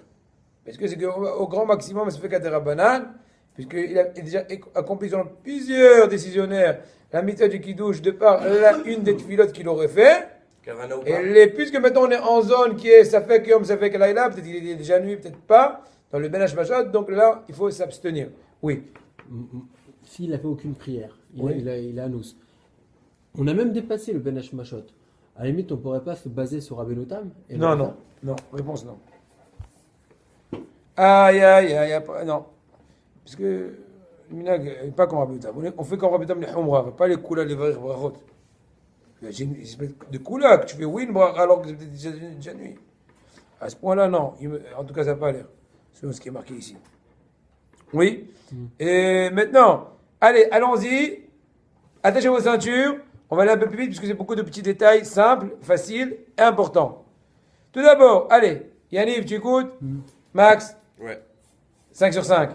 Parce que c'est qu'au grand maximum, ça fait qu'à des Rabbanan, puisqu'il a déjà accompli selon plusieurs décisionnaires la mitzvah du kiddush de par une des tfilotes qu'il aurait fait, Kavana ou pas. Puisque maintenant on est en zone qui est ça fait Yom, ça fait Laïla, peut-être qu'il est déjà nuit, peut-être pas, dans le Ben Hashmashot, donc là, il faut s'abstenir. Oui. S'il n'a fait aucune prière, Oui. il a Anous. On a même dépassé le Ben Hashmashot. À la limite, on ne pourrait pas se baser sur Rabbeinu Tam et Non, le non, faire. non, réponse non. Aïe, non. Parce que le minag n'est pas comme Rabbi Tam. On fait comme Rabbi Tam les Humra, pas les Kula, les Varich Brachot. J'ai une espèce de Kula que tu fais Win alors que c'est peut-être déjà nuit. À ce point-là, non. En tout cas, ça n'a pas l'air. C'est ce qui est marqué ici. Oui. Et maintenant, allez, allons-y. Attachez vos ceintures. On va aller un peu plus vite puisque c'est beaucoup de petits détails simples, faciles et importants. Tout d'abord, allez, Yanniv, tu écoutes Max, Ouais. 5 sur 5.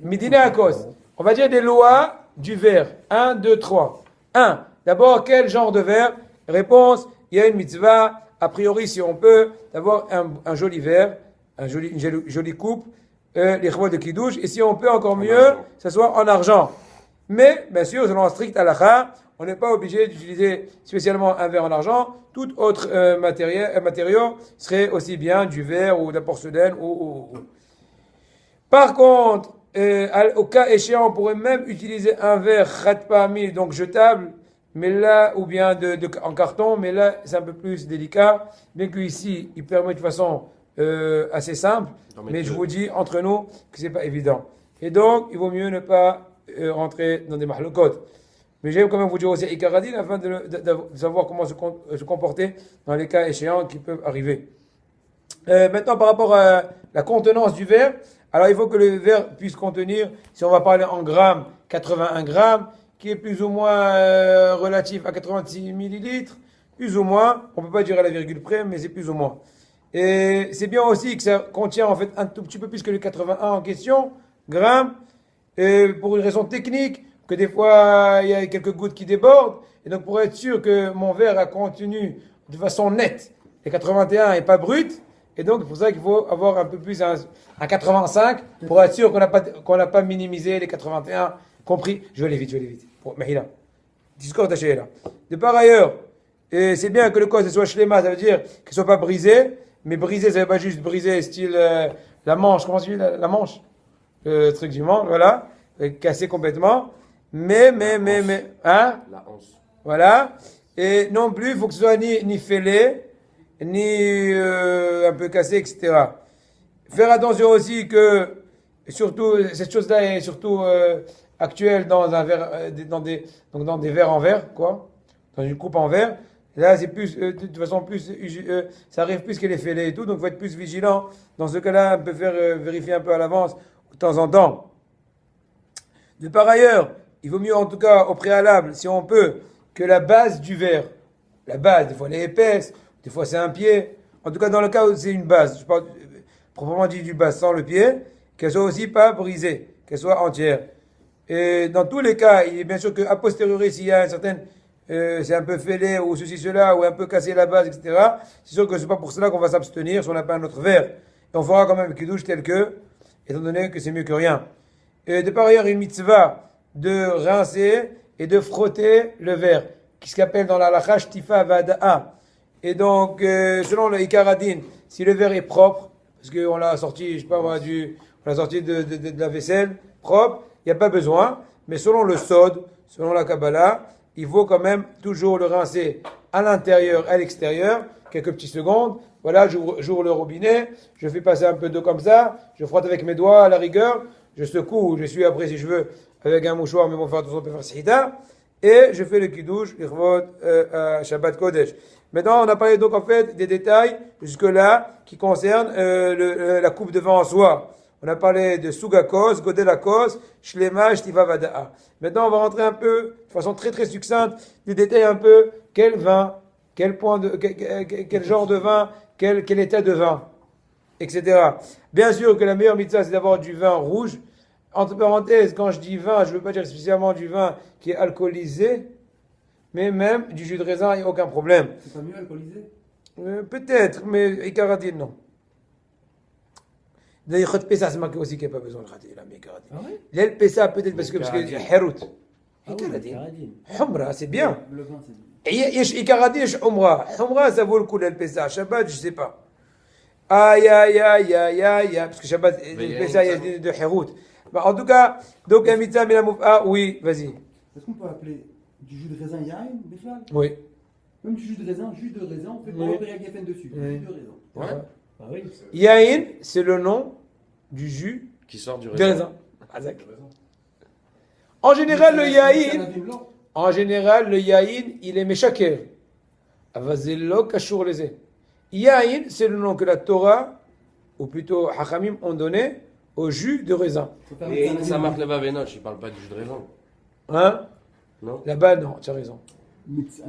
Midina Akos. On va dire des lois du verre. 1, 2, 3. 1. D'abord, quel genre de verre? Réponse, il y a une mitzvah. A priori, si on peut, d'avoir un joli verre, une jolie coupe, les chevaux de Kiddush. Et si on peut, encore mieux, argent. que ce soit en argent. Mais, bien sûr, selon un strict halakha, on n'est pas obligé d'utiliser spécialement un verre en argent. Tout autre matériau serait aussi bien du verre ou de la porcelaine ou. Par contre, au cas échéant, on pourrait même utiliser un verre khatpami, donc jetable, mais là, ou bien en carton, mais là, c'est un peu plus délicat. Bien qu'ici, il permet de façon assez simple, D'en mettre mais je deux. vous dis entre nous que c'est pas évident. Et donc, il vaut mieux ne pas rentrer dans des mahlokot. Mais j'aime quand même vous dire aussi Ikaradin afin de savoir comment se comporter dans les cas échéants qui peuvent arriver. Maintenant, par rapport à la contenance du verre, alors il faut que le verre puisse contenir, si on va parler en grammes, 81 grammes, qui est plus ou moins relatif à 86 millilitres, plus ou moins, on ne peut pas dire à la virgule près, mais c'est plus ou moins. Et c'est bien aussi que ça contient en fait un tout petit peu plus que les 81 en question, grammes, et pour une raison technique, que des fois il y a quelques gouttes qui débordent, et donc pour être sûr que mon verre a contenu de façon nette les 81 et pas brut, et donc c'est pour ça qu'il faut avoir un peu plus un 85 pour être sûr qu'on n'a pas minimisé les 81, compris. Je vais aller vite. Pour Mahila. Discord taché là. De par ailleurs, et c'est bien que le cos soit shlema, ça veut dire qu'il ne soit pas brisé, mais brisé ça veut pas juste briser style la manche, comment ça s'appelle la manche, le truc du manche, voilà, cassé complètement. Mais, hein? La hanse. Voilà. Et non plus, il faut que ce soit ni fêlé, ni un peu cassé, etc. Faire attention aussi que, surtout, cette chose-là est surtout actuelle dans un verre, dans des verres en verre, quoi. Dans une coupe en verre. Là, c'est plus, de toute façon, plus, ça arrive plus qu'elle est fêlée et tout, donc il faut être plus vigilant. Dans ce cas-là, on peut faire vérifier un peu à l'avance, de temps en temps. De par ailleurs, il vaut mieux en tout cas au préalable, si on peut, que la base du verre, la base, des fois elle est épaisse, des fois c'est un pied, en tout cas dans le cas où c'est une base, je parle proprement dit du base sans le pied, qu'elle soit aussi pas brisée, qu'elle soit entière. Et dans tous les cas, il est bien sûr qu'à posteriori, s'il y a une certaine, c'est un peu fêlé ou ceci, cela, ou un peu cassé la base, etc., c'est sûr que c'est pas pour cela qu'on va s'abstenir si on n'a pas un autre verre. Et on fera quand même kiddush tel que, étant donné que c'est mieux que rien. Et de par ailleurs, une mitzvah de rincer et de frotter le verre, qui s'appelle dans la halakha shtifa vada'a. Et donc, selon le Ikaradin, si le verre est propre, parce qu'on l'a sorti, je sais pas moi, on l'a sorti de la vaisselle propre, il n'y a pas besoin. Mais selon le Sod, selon la Kabbalah, il faut quand même toujours le rincer à l'intérieur, à l'extérieur, quelques petites secondes. Voilà, j'ouvre le robinet, je fais passer un peu d'eau comme ça, je frotte avec mes doigts à la rigueur, je secoue, je suis après si je veux avec un mouchoir, mais bon, faire attention, on peut faire sida, et je fais le kiddush, l'irvot, Shabbat Kodesh. Maintenant, on a parlé donc en fait des détails jusque-là qui concernent la coupe de vin en soi. On a parlé de Sugakos, Godelakos, Shlema, Shtiva Vada'a. Maintenant, on va rentrer un peu, de façon très très succincte, des détails un peu, quel vin, quel genre de vin, quel état de vin, etc. Bien sûr que la meilleure mitzvah, c'est d'avoir du vin rouge. Entre parenthèses, quand je dis vin, je ne veux pas dire spécialement du vin qui est alcoolisé, mais même du jus de raisin, il n'y a aucun problème. C'est pas mieux alcoolisé? Peut-être, mais Ikaradin, non. D'ailleurs, Khot Pessa, c'est marqué aussi qu'il n'y a pas besoin de rater, là, mais Ikaradin. Ah ouais? L'El Pessa, peut-être parce que Herout. Ah oui, Ikaradin. Karadine. Humra, c'est bien. Le vin, c'est bien. يش إكارادين يش عمرة ça vaut le coup l'Pessah. Shabbat, je sais pas. Aïe, aïe, aïe, aïe, aïe, parce que Shabbat, l'Pessah, il y a de Hérout. Bah, en tout cas, donc un mitzvah, oui, vas-y. Est-ce qu'on peut appeler du jus de raisin yain, Bichlal? Oui. Même du jus de raisin, on fait pas Oui. le Gafen dessus. Oui. Jus de raisin. Ouais. Ah oui. Yahin, c'est le nom du jus Qui sort du de raisin. raisin. En général, le Ça yahin, l'avime là. en général, le yahin, il est méchaker. Avazello kashour leze. Yahin, c'est le nom que la Torah, ou plutôt Hachamim, ont donné au jus de raisin. Faut faire Et un ça avime. marque la Venoch, il parle pas du jus de raisin. Hein? Non? Là-bas, non, tu as raison.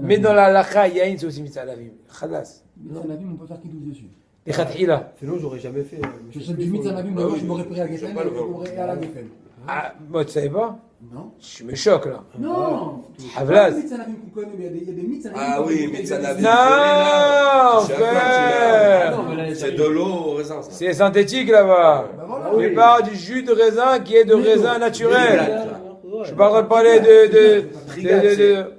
Mais dans la lacha, yahin, c'est aussi mitzvah lavim. Khalas. Mitzanavim, on peut faire kidouche dessus. Les khat'ila. Sinon, j'aurais jamais fait. Je sais du Mitzanavim, mais moi je m'aurais pris à Gafen pas le vin. et à la Gafen. Ah, moi, tu savais pas? Non. Je me choque là. Non. Havlas. Pas le Mitzanavim qu'on connaît, mais il y a des Mitzanavim. Ah oui, Mitzanavim. Non, C'est frère. Non, mais là, C'est de l'eau au raisin, ça. C'est synthétique là-bas. Bah voilà. Je parle du jus de raisin qui est de raisin naturel. Je parle de parler Prigat,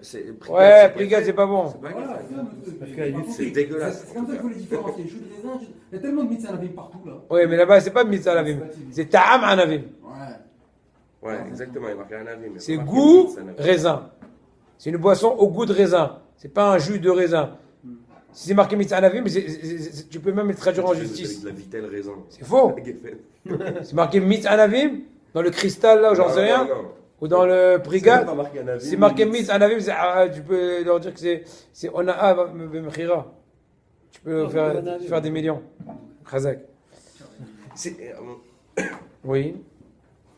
c'est Ouais, brigade, c'est pas bon. C'est pas Voilà, grave. c'est ça, monsieur. Parce qu'à la limite, c'est dégueulasse. C'est comme ça qu'il faut les différencier. Jus de raisin, il y a tellement de Mitzanavim partout là. Oui, mais là-bas, c'est pas mitzvah lavim. C'est ta'am anavim. Ouais. Ouais, exactement, il marque un avis. mais C'est faut marquer goût Mitzanavim. raisin. C'est une boisson au goût de raisin. C'est pas un jus de raisin. Si c'est marqué mitzvah anavim, tu peux même le traduire en Avec justice. de la vitelle raisin. C'est faux. Geffen. C'est marqué mitzvah anavim dans le cristal là, ou j'en sais rien. Non. Ou dans le C'est brigade. pas marqué un avis. C'est marqué mitzvah anavim, tu peux leur dire que c'est ona'a b'mechira. Tu peux faire des millions. Khazak. C'est- Oui.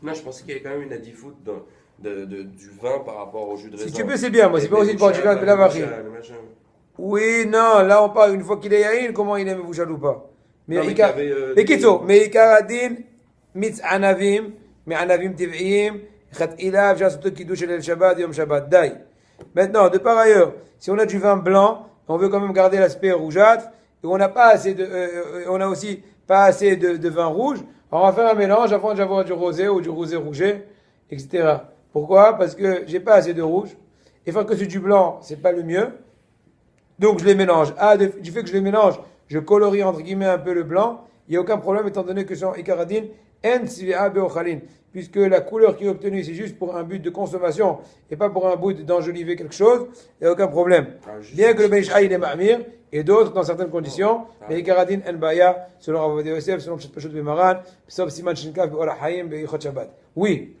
Non, je pensais qu'il y avait quand même une adifout du vin par rapport au jus de raisin. Si tu peux, c'est bien. Moi, c'est pas aussi de boire du vin de la Le varie. machin. Oui, non, là on parle une fois qu'il est yahin, comment il aime vous jaloux pas. Mais Non, mais Ika- qu'il y avait, mais Kitso, mais Ikaradin, mitz anavim, mais anavim tiv'im, chat ilav, jasouto kidouche el Shabbat, yom Shabbat, dai. Maintenant, de par ailleurs, si on a du vin blanc, on veut quand même garder l'aspect rougeâtre, et on n'a pas assez on a aussi pas assez de vin rouge, alors on va faire un mélange avant d'avoir du rosé ou du rosé rouget, etc. Pourquoi? Parce que j'ai pas assez de rouge, et faire que c'est du blanc, c'est pas le mieux. Donc je les mélange. Du fait que je les mélange, je colorie entre guillemets un peu le blanc. Il n'y a aucun problème étant donné que c'est Ikaradin en Tzvi'a Be'ochalin. Puisque la couleur qui est obtenue, c'est juste pour un but de consommation et pas pour un but d'enjoliver quelque chose. Il n'y a aucun problème. Bien que le Ben Ishai il est Ma'amir et d'autres dans certaines conditions. Mais Ikaradin en Baya, selon Rav Ovadia Yosef, selon Pshat Pashut Bemaran, sauf Siman Shinkav Be'olah Hayim Be'ichot Shabbat. Oui,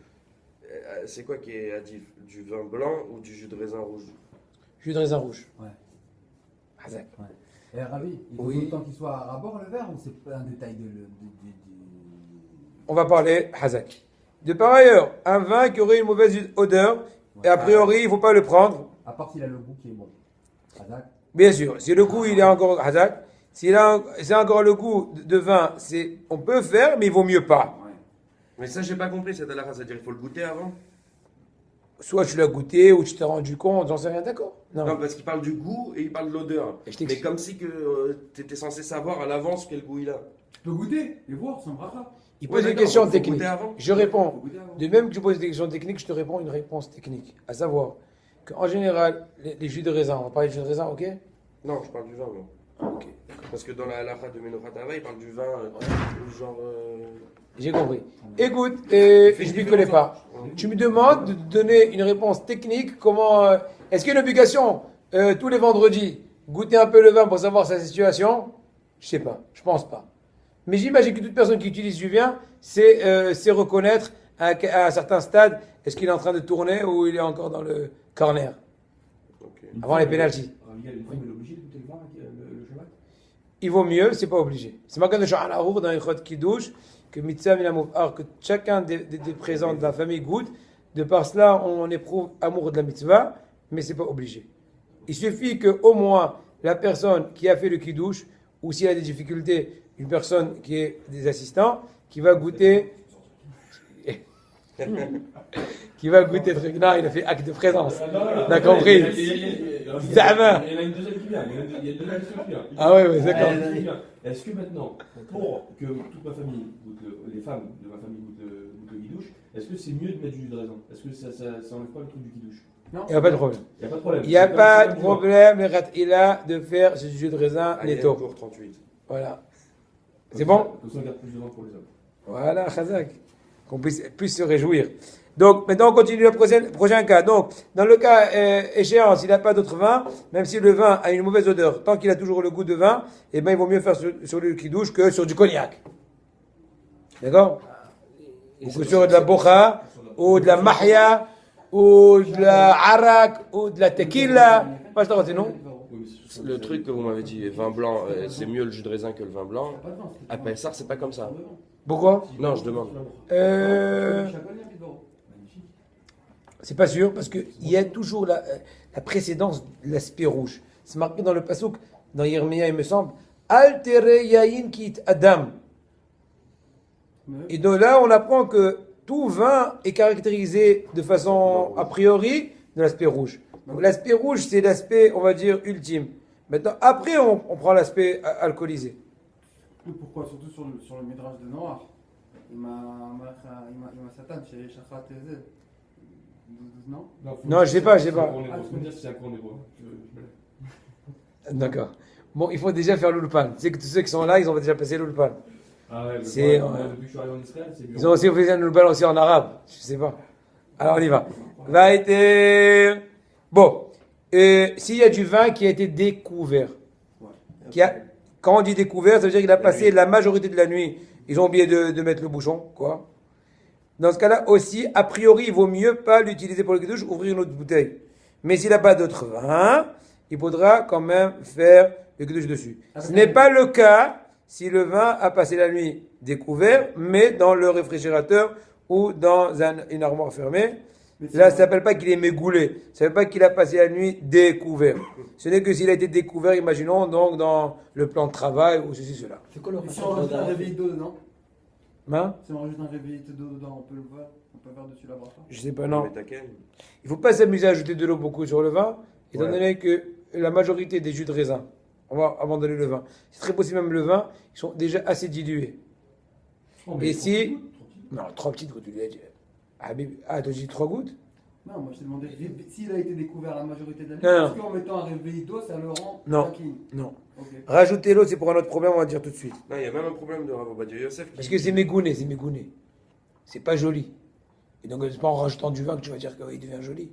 C'est quoi qui est adif? Du vin blanc ou du jus de raisin rouge? jus de raisin rouge. Ouais. Hazak. Et Ravi, il faut Oui. autant qu'il soit à bord le verre ou c'est pas un détail On va parler Hazak. De par ailleurs, un vin qui aurait une mauvaise odeur, et a priori, il ne faut pas le prendre. À part s'il a le goût qui est bon. Hazak. Bien sûr, si le goût il est encore Hazak, c'est encore le goût de vin, on peut faire, mais il vaut mieux pas. Mais ça, j'ai pas compris cette halakha, c'est-à-dire qu'il faut le goûter avant? Soit tu l'as goûté, ou tu t'es rendu compte, j'en sais rien, d'accord? Non, parce qu'il parle du goût et il parle de l'odeur. Et je Mais t'explique. comme si que tu étais censé savoir à l'avance quel goût il a. Tu peux goûter et voir sans bracha. Il Ouais, pose une d'accord, question faut technique. goûter avant. Je réponds. Faut goûter avant. De même que tu poses des questions techniques, je te réponds une réponse technique. À savoir qu'en général, les jus de raisin, on va parler de jus de raisin, ok? Non, je parle du vin, moi. Ok. Parce que dans la halakha de Menochat Hava, il parle du vin, genre. J'ai compris. Écoute, je ne m'y connais pas. Tu me demandes de donner une réponse technique. Comment est-ce qu'il y a une obligation tous les vendredis goûter un peu le vin pour savoir sa situation? Je sais pas. Je pense pas. Mais j'imagine que toute personne qui utilise du vin sait reconnaître à un certain stade est-ce qu'il est en train de tourner ou il est encore dans le corner Ok. avant les pénaltys. Miguel, une femme est obligée de goûter le vin, le Shabbat? Il vaut mieux, c'est pas obligé. C'est marqué de Sha'an Arour dans Ichot Kiddush que mitzvah min hamuv'ar, que chacun des présents de la famille goûte. De par cela, on éprouve amour de la mitzvah, mais c'est pas obligé. Il suffit que au moins la personne qui a fait le kiddush, ou s'il a des difficultés, une personne qui est des assistants, qui va goûter. Qui va goûter truc. Non, il a fait acte de présence. T'as compris? Zama. Il y en a une deuxième qui vient. Il y a une deuxième qui vient. Ah ouais, d'accord. Est-ce que maintenant, pour que toute ma famille goûte les femmes de ma famille goûtent le guidouche, est-ce que c'est mieux de mettre du jus de raisin? Est-ce que ça enlève pas le truc du guidouche? Non. Il n'y a pas de problème. Il n'y a pas de problème. Il n'y a C'est comme pas si de tu problème, le rat il a de faire ce jus de raisin Allez, netto. cours 38. Voilà. vois. C'est bon? Comme ça, on garde plus de vent pour les hommes. Voilà, Khazak. Qu'on puisse se réjouir. Donc, maintenant, on continue le prochain cas. Donc, dans le cas échéance, il n'a pas d'autre vin, même si le vin a une mauvaise odeur, tant qu'il a toujours le goût de vin, eh ben, il vaut mieux faire sur le kidouche que sur du cognac. D'accord? Ou que sur de la bocha, ou de la mahia, ou de la arak, ou de la tequila. Pas je t'en non? Oui, mais c'est- Le truc que vous m'avez dit, vin blanc, c'est mieux le jus de raisin que le vin blanc. Pas de vin, À Pessar, c'est pas comme ça. Pourquoi? Non, je demande. C'est pas sûr, parce qu'il y a toujours la précédence de l'aspect rouge. C'est marqué dans le pasouk, dans Yermia, il me semble. Altere yain kit adam. Et donc là, on apprend que tout vin est caractérisé de façon a priori de l'aspect rouge. Donc l'aspect rouge, c'est l'aspect, on va dire, ultime. Maintenant, après, on prend l'aspect alcoolisé. Pourquoi? Surtout sur le métrage de Noir. Il m'a satan chez Shachrat Teze. Non? Non, je sais pas, je sais pas. Faut me dire si c'est un cours en hébreu. Je me lève. D'accord. Bon, il faut déjà faire l'ulpan. Tu sais que tous ceux qui sont là, ils ont déjà passé l'ulpan. Ah ouais, C'est, moi, depuis que je suis arrivé en Israël, c'est bien. Ils ont aussi fait un l'ulpan aussi en arabe. Je sais pas. Alors, on y va. Va être... Bon. S'il y a du vin qui a été découvert, quand on dit découvert, ça veut dire qu'il a passé la majorité de la nuit. Ils ont oublié de mettre le bouchon, quoi. Dans ce cas-là aussi, a priori, il vaut mieux pas l'utiliser pour le kidouche, ouvrir une autre bouteille. Mais s'il n'a pas d'autre vin, il faudra quand même faire le kidouche dessus. Ce n'est pas le cas si le vin a passé la nuit découvert, mais dans le réfrigérateur ou dans une armoire fermée. Là, ça ne s'appelle pas qu'il est mégoulé. Ça ne veut pas qu'il a passé la nuit découvert. Ce n'est que s'il a été découvert, imaginons, donc dans le plan de travail ou ceci, cela. C'est quoi le Si on rajoute un réveil d'eau dedans, Hein? si on rajoute un réveil d'eau dedans, on peut le voir. On peut faire dessus la brosse. Je sais pas, non. Mais t'as quel? Il ne faut pas s'amuser à ajouter de l'eau beaucoup sur le vin, étant Ouais. donné que la majorité des jus de raisin, on va abandonner le vin. C'est très possible même le vin, ils sont déjà assez dilués. Oh, mais Et trop si... petit, trop petit. Non, 3 petites gouttes, tu lui as dit. Ah, tu as dit 3 gouttes? Non, moi je t'ai demandé s'il a été découvert la majorité de la nuit. Non, Est-ce qu'en mettant un réveil d'eau, ça le rend Non. clean? Non. Ok. Rajouter l'eau, c'est pour un autre problème, on va dire tout de suite. Non, il y a même un problème de Rav Ovadia Yosef. Parce que c'est mégouné, c'est mégouné. C'est pas joli. Et donc, c'est pas en rajoutant du vin que tu vas dire qu'il devient joli.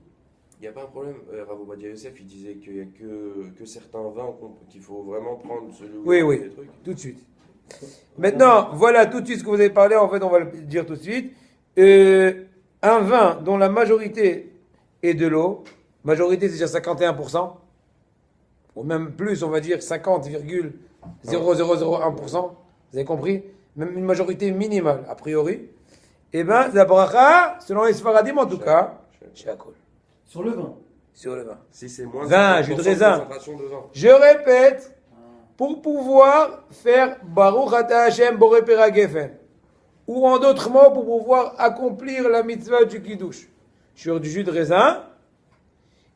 Il n'y a pas un problème. Rav Ovadia Yosef, il disait qu'il n'y a que certains vins qu'il faut vraiment prendre celui où Oui, il y a oui. des trucs. Tout de suite. Maintenant, voilà tout de suite ce que vous avez parlé, en fait, on va le dire tout de suite. Un vin dont la majorité est de l'eau, majorité c'est-à-dire 51%, ou même plus, on va dire 50,0001%, vous avez compris? Même une majorité minimale, a priori. Eh bien, la bracha, selon les Sfaradim en tout cas, shakol, Sur le vin. sur le vin. Si c'est moins de Vin, 50% jus de raisin. concentration de vin. Je répète, pour pouvoir faire Baruch Ata Hashem Boré Pera Geffen, ou en d'autres mots, pour pouvoir accomplir la mitzvah du kiddush sur du jus de raisin,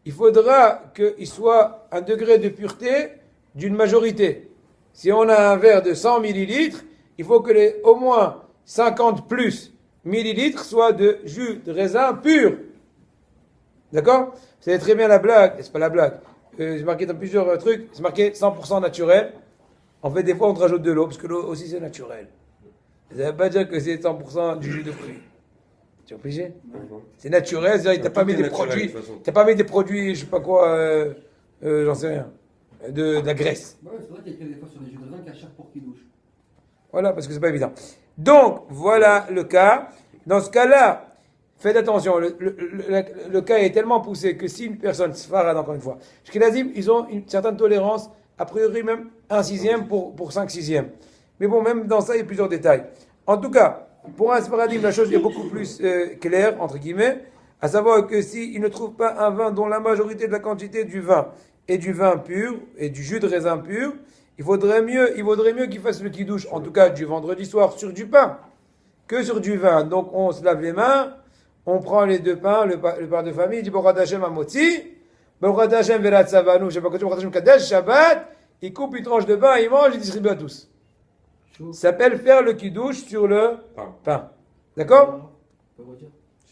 il faudra qu'il soit un degré de pureté d'une majorité. Si on a un verre de 100 millilitres, il faut que au moins 50 plus millilitres soient de jus de raisin pur. D'accord? Vous savez très bien la blague, c'est pas la blague. C'est marqué dans plusieurs trucs, c'est marqué 100% naturel. En fait, des fois, on te rajoute de l'eau, parce que l'eau aussi, c'est naturel. Ça ne veut pas dire que c'est 100% du jus de fruits. Tu es obligé? C'est naturel, c'est-à-dire que tu n'as pas mis Tout est des naturel, produits, de toute façon. t'as pas mis des produits, je sais pas quoi, j'en sais rien, de la graisse. Ouais, c'est vrai qu'il y a écrit des fois sur les jus de raisin qu'il y a cher pour qui douche. Voilà, parce que c'est pas évident. Donc, voilà le cas. Dans ce cas-là, faites attention, le cas est tellement poussé que si une personne se farade, encore une fois, Shkenazim, ils ont une certaine tolérance, a priori même 1/6 pour 5/6. Mais bon, même dans ça, il y a plusieurs détails. En tout cas, pour un Sfaradim, la chose est beaucoup plus claire, entre guillemets, à savoir que s'il ne trouve pas un vin dont la majorité de la quantité du vin est du vin pur, et du jus de raisin pur, il vaudrait mieux qu'il fasse le kidouche, en tout cas du vendredi soir, sur du pain, que sur du vin. Donc on se lave les mains, on prend les deux pains, le pain de famille, il dit Baruch Hashem Amotzi, Baruch Hashem Velat Savanu, je sais pas quoi, Baruch Hashem Kadesh, Shabbat, il coupe une tranche de pain, il mange, il distribue à tous. Ça s'appelle faire le kidouche sur le pain. D'accord?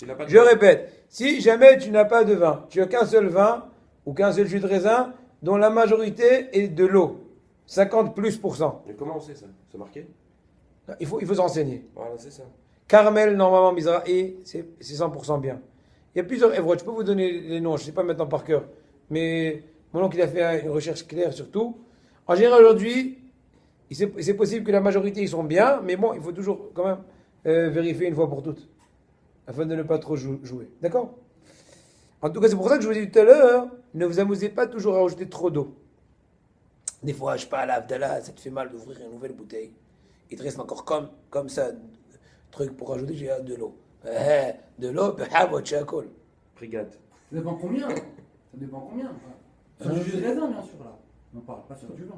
Tu n'as pas de Je répète, si jamais tu n'as pas de vin, tu as qu'un seul vin ou qu'un seul jus de raisin dont la majorité est de l'eau, 50 plus %. Mais comment on sait ça? C'est marqué? Il faut se renseigner. Voilà, c'est ça. Carmel, normalement, Mizrahi, c'est 100% bien. Il y a plusieurs Evrod, je peux vous donner les noms, je ne sais pas maintenant par cœur, mais mon oncle il a fait une recherche claire sur tout. En général, aujourd'hui, c'est possible que la majorité ils sont bien, mais bon, il faut toujours quand même vérifier une fois pour toutes, afin de ne pas trop jouer. D'accord? En tout cas, c'est pour ça que je vous ai dit tout à l'heure, ne vous amusez pas toujours à rajouter trop d'eau. Des fois, je sais pas, à l'Abdallah, ça te fait mal d'ouvrir une nouvelle bouteille. Il te reste encore comme ça, truc pour rajouter, j'ai de l'eau. De l'eau, Brigade. Ça dépend combien. Ça dépend combien. Sur du jus de raisin, bien sûr, là. On parle pas sur du vin.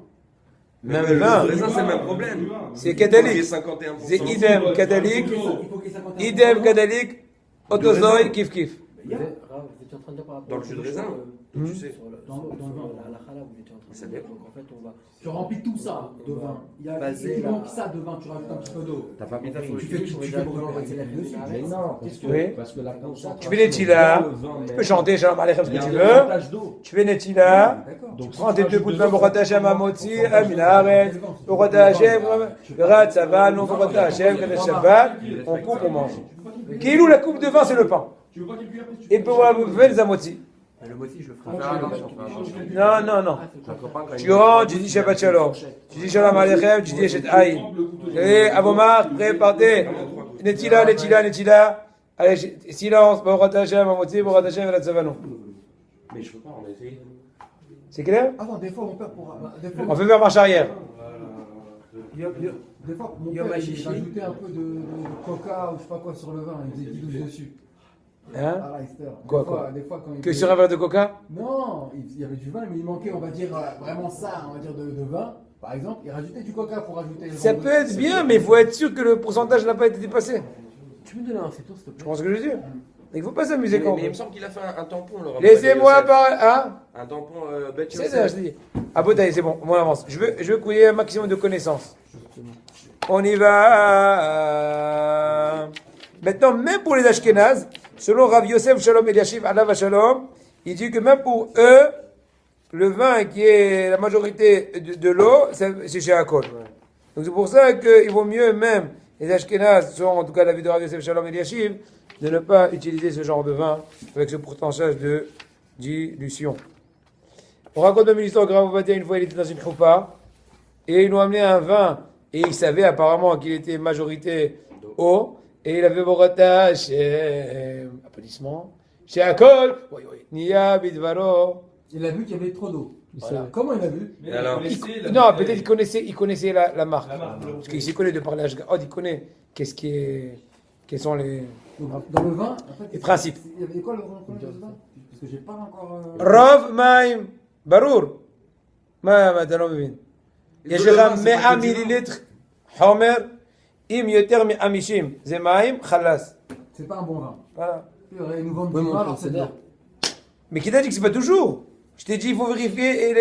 Même le vin. raisin, c'est le même problème. C'est Il faut qu'il y ait cadalique. 51%. C'est idem cadalique, Il faut qu'il y ait 51%. idem cadalique, autozoï, kiff kiff. Vous êtes en train de dire par rapport Dans le au jus de bouchon, raisin, Hmm. tu sais. sur le Dans le vin. la challah, vous étiez en train de Ça dire. dépend. Donc en fait, on va. Tu remplis tout ça de vin. Baser Il la- manque ça de vin, tu rajoutes un petit peu d'eau. T'as pas compris. Tu fais pour l'envoyer dessus. Mais non, parce que, Oui. parce que la concentration. Tu fais les tila, dans le vin, tu mais- peux chanter Shalom Aleichem ce Il y que a tu un veux. pourcentage d'eau. Tu fais les tila, D'accord. Donc, tu prends tes deux bouts de pain Baruch Hashem Amotzi, Amin Haaretz, D'accord. Baruch Hashem, Berat Saval, non Baruch Hashem, Kadesh Shabbat, on coupe, on mange. Kilou, la coupe de vin, c'est le pain. Tu veux pas calculer après si tu Et pour la faire les Amotzi. Le motif, je le ferai. Non. Tu rentres, tu dis Shabbat Shalom. Tu dis Shalom Aleichem, tu dis Eshet Aïn. Et Abomar, prêt, partez. Netila. Allez, silence, Baruch Hashem Amotzi, Baruch Hashem, Berat Saval, non. Mais je peux pas, on a essayé. C'est clair? Attends, des fois, mon père pourra. Des fois, On fait faire marche arrière. des fois, mon Yom père, il HaShishi. rajoutait un peu de coca ou je sais pas quoi sur le vin. Il faisait des douches dessus. Hein? Ah, Leicester. Quoi? Des fois, quand il Que faisait- sur un verre de coca? Non, il y avait du vin, mais il manquait, on va dire, vraiment ça, on va dire, de vin. Par exemple, il rajoutait du coca pour rajouter le Ça vin peut être bien, mais il faut être sûr que le pourcentage n'a pas été dépassé. Tu me donnes un c'est tout, s'il te Tu plaît. comprends ce que je veux dire? Il ne faut pas s'amuser Mais quand il me semble qu'il a fait un tampon. le Rav Laissez-moi Yosef. parler. Hein? Un tampon Bet C'est Yosef. ça, je te dis. Ah, bon, c'est bon, on avance. Je veux que vous ayez un maximum de connaissances. On y va. Maintenant, même pour les Ashkénazes, selon Rav Yosef Shalom Eliashiv Alav Shalom, il dit que même pour eux, le vin qui est la majorité de l'eau, c'est chez Akol. Donc c'est pour ça qu'il vaut mieux même, les Ashkénazes, selon en tout cas l'avis de Rav Yosef Shalom Eliashiv, de ne pas utiliser ce genre de vin avec ce pourcentage de dilution. On raconte même une histoire grave, on va dire, une fois il était dans une choupa, et ils lui ont amené un vin, et il savait apparemment qu'il était majorité eau, et il avait Borata chez applaudissements, chez Akol, Nia Bidvaro. Il a vu qu'il y avait trop d'eau. Voilà. Comment il a vu? Mais Alors, vous connaissez la Non, bouteille. peut-être il connaissait la marque. La marque, Parce qu'il s'y connaît de par l'âge. Oh, il connaît quels sont les Donc, dans le vin, en fait, Les principes. Il y avait quoi le problème de ce vin? Parce que j'ai pas encore. Rov Maim Barour. ما אתה לא מבין. יש לך 100 מיליליטר חומר, אם יותר מ-50 זה מים, חלאס. C'est pas un bon vin. Voilà. Ils nous vendent Oui, du mon vin, frère, alors c'est c'est bien. Mais qui t'a dit que c'est pas toujours? Je t'ai dit, il faut vérifier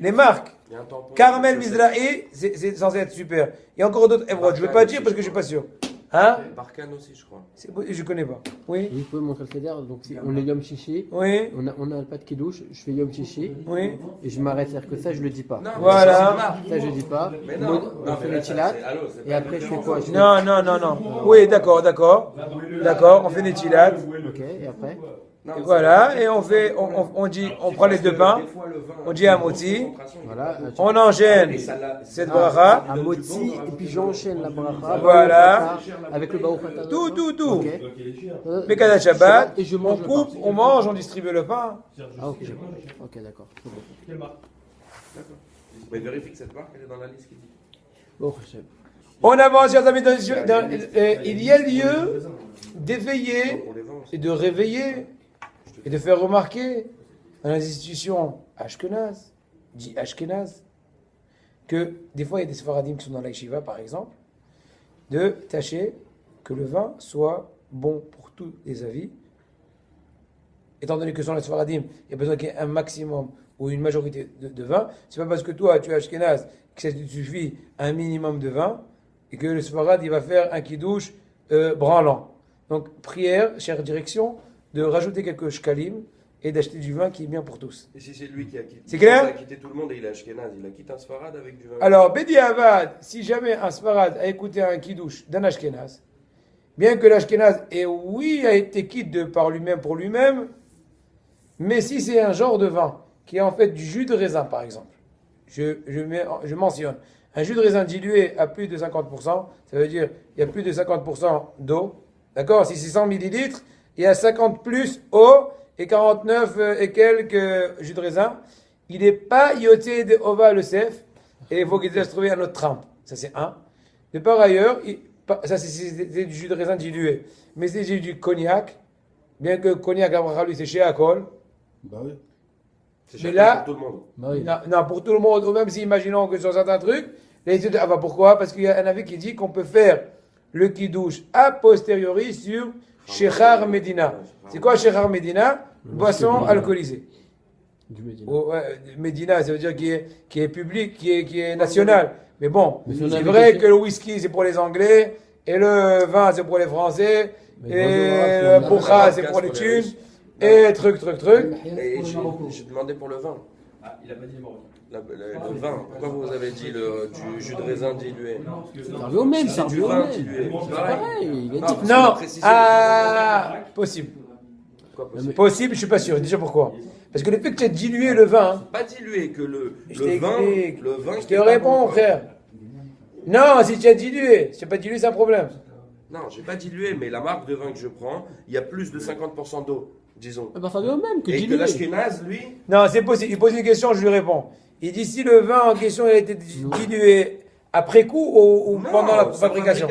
les marques. Il y a un tampon. Caramel Mizrahi, c'est censé être super. Il y a encore d'autres Evrod. Je ne vais pas dire parce que je suis pas sûr. Hein? Barkhane aussi, je crois. Je connais pas. Oui? Vous pouvez montrer le Seder, donc si on est Yom Shishi, Oui? on a pas de kidouche, je fais Yom Shishi, Oui? et je m'arrête, c'est-à-dire que ça je le dis pas. Non, mais Voilà. ça, c'est une marque. Ça je dis pas. Mais non, On fait les tilat, et après je fais quoi? Je fais- Non, non, non, non. Oui, d'accord. D'accord, on fait des tilats. Ok, et après? Non, Et mais voilà, c'est- et on dit, on prend les deux pains, Des fois, le vin, on dit à Moti, Voilà. on enchaîne et ça l'a- cette bracha, À Moti, et puis j'enchaîne la bracha. Voilà. Avec le Baruch Atah. tout. Ok. Mais Kaddish Shabbat, Et je on mange le coupe, pain. on mange, on distribue le pain. Ah ok, ok d'accord. C'est bon. Quelle marque? Mais vérifie que cette marque, elle est dans la liste qui dit. Bon, Hachem. On avance, chers amis, il y a lieu d'éveiller Pour les vins aussi. et de réveiller et de faire remarquer dans les institutions Ashkenaz, dit Ashkenaz, que des fois il y a des Sfaradim qui sont dans la yeshiva par exemple, de tâcher que le vin soit bon pour tous les avis. Étant donné que sont les Sfaradim, il y a besoin qu'il y ait un maximum ou une majorité de vin. C'est pas parce que toi tu es Ashkenaz que ça te suffit un minimum de vin et que le Sfarad il va faire un kidouche branlant. Donc, prière, chère direction, de rajouter quelques shkalim et d'acheter du vin qui est bien pour tous. Et si c'est lui qui a quitté, C'est clair? il a quitté tout le monde et il a Ashkenaz, il a quitté un Sfarad avec du vin. Alors, Bedi Avad, si jamais un Sfarad a écouté un kiddush d'un Ashkenaz, bien que l'Ashkenaz a été quitte par lui-même pour lui-même, mais si c'est un genre de vin qui est en fait du jus de raisin, par exemple, je mentionne, un jus de raisin dilué à plus de 50%, ça veut dire il y a plus de 50% d'eau, d'accord? Si c'est 100 millilitres, il y a 50 plus eau et 49 et quelques jus de raisin. Il n'est pas yoté de ova le sef et il faut qu'il se trouver un autre trempe. Ça c'est un. De par ailleurs, ça c'est du jus de raisin dilué. Mais c'est du cognac, bien que cognac, lui c'est chez Akol. Bah oui. C'est Mais chacun là- pour tout le monde. Bah oui. Non, pour tout le monde, ou même si imaginons que sur certains trucs, les études, pourquoi? Parce qu'il y a un avis qui dit qu'on peut faire le kiddush a posteriori sur Shechar Medina. C'est quoi Shechar Medina? Boisson Medina. alcoolisée. Du Médina. Medina, ça veut dire qui est public, qui est national. Mais bon, Mais si on c'est avait vrai question- que le whisky c'est pour les Anglais, et le vin c'est pour les Français, Mais et bonjour, le on a- boucha c'est pour les thunes, et truc. Et j'ai demandé pour le vin. Ah, il a pas dit les Marocains. Le vin. Pourquoi vous avez dit du jus de raisin dilué? Non, parce que Ça revient au même, ça C'est revient du au vin même. dilué. C'est C'est Pareil, pareil. il a Non, dit. parce qu'on a Non, précisé. possible. Quoi, possible? Possible, je suis pas sûr. Déjà pourquoi? Parce que le fait que tu as dilué le vin, Pas dilué, que le Je t'explique. vin. je te réponds, frère. Non, si tu as dilué, si tu n'as pas dilué, c'est un problème. Non, j'ai pas dilué, mais la marque de vin que je prends, il y a plus de 50% d'eau, disons. Ah bah, ça revient au même que Et que dilué. l'Ashkenaz, lui, Non, c'est possible. Il pose une question, je lui réponds. Il dit si le vin en question a été dilué après coup ou non, pendant la sa fabrication.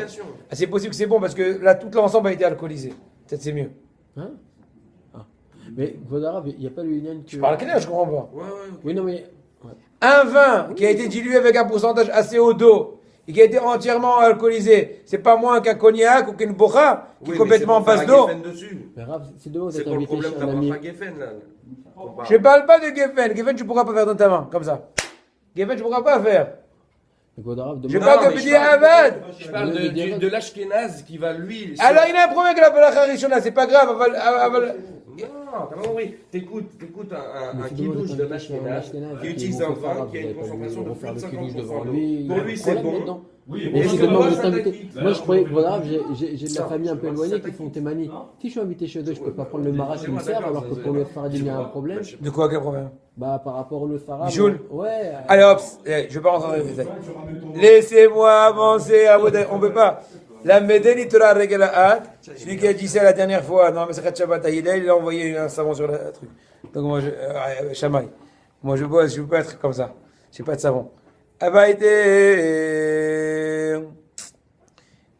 Ah, c'est possible que c'est bon parce que là, tout l'ensemble a été alcoolisé. Peut-être c'est mieux. Hein Ah. Mais Vodarav, il n'y a pas le Union que. Je parle canadien, je comprends pas. Ouais, ok. Oui, non, mais. Un vin qui a été dilué avec un pourcentage assez haut d'eau et qui a été entièrement alcoolisé, c'est pas moins qu'un cognac ou qu'une bocha qui Oui, est complètement en mais c'est passe pour faire d'eau. un Geffen dessus. Mais Rav, c'est demain, vous C'est êtes quoi le invité problème chez t'as un pas ami. un Geffen, là? Qu'on Je parle. parle pas de Geffen. Geffen, tu pourras pas faire dans ta main, comme ça. Geffen, tu pourras pas faire. Mais Vodarav, Je demain. parle Non, de mais Bidi je parle- Avad. Je parle de l'Ashkenaz qui va, lui... Alors, il a un problème avec la balacha rishona, c'est pas grave. Non, t'as pas compris. T'écoutes un Mais kidouche c'est de dommage d'être invité chez un l'Ashkenaz Ashkenaz qui qui utilise vont un faire vin Rav, qui a vous une avez pas concentration de voulu plus de refaire le kiddush 50% devant d'eau. lui. Pour lui, c'est bon. Oui, Mais Et si que demain moi, vous êtes ça invité. t'acquitte. Moi je croyais, Vodarav, j'ai de la Non, famille un peu moi, éloignée ça qui font t'acquitte. témani. Si je suis invité chez eux, je peux pas prendre le maras et le Moi, serve d'accord, alors que ça, pour le c'est- Faradim il y a un problème. De quoi, quel problème? Bah par rapport au Farad. Bichoul. Ouais. Allez hop, je vais pas rentrer dans les détails. Laissez-moi avancer à votre... On peut pas. La Medeni Torah Regalaat, celui qui a dit ça la dernière fois dans Mesachat Shabbat à Hillel, il a envoyé un savon sur le truc. Donc moi, Shamaï. Moi je bosse, je veux pas être comme ça. J'ai pas de savon.